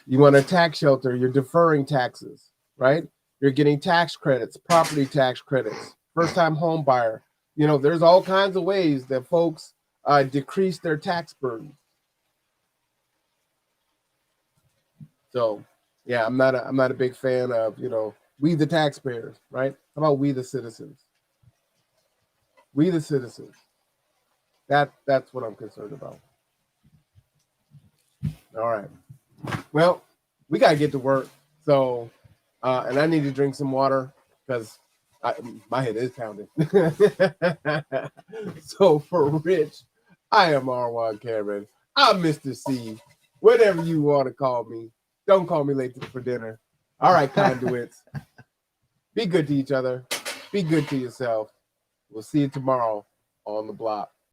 You want a tax shelter, you're deferring taxes, right? You're getting tax credits, property tax credits, first-time home buyer. There's all kinds of ways that folks decrease their tax burden. So, yeah, I'm not a big fan of, we the taxpayers, right? How about we the citizens? We the citizens. That's what I'm concerned about. All right. Well, we got to get to work. So, and I need to drink some water because my head is pounding. So for Rich, I am Marwan Cameron. I'm Mr. C. Whatever you want to call me. Don't call me late for dinner. All right, conduits. Be good to each other. Be good to yourself. We'll see you tomorrow on the block.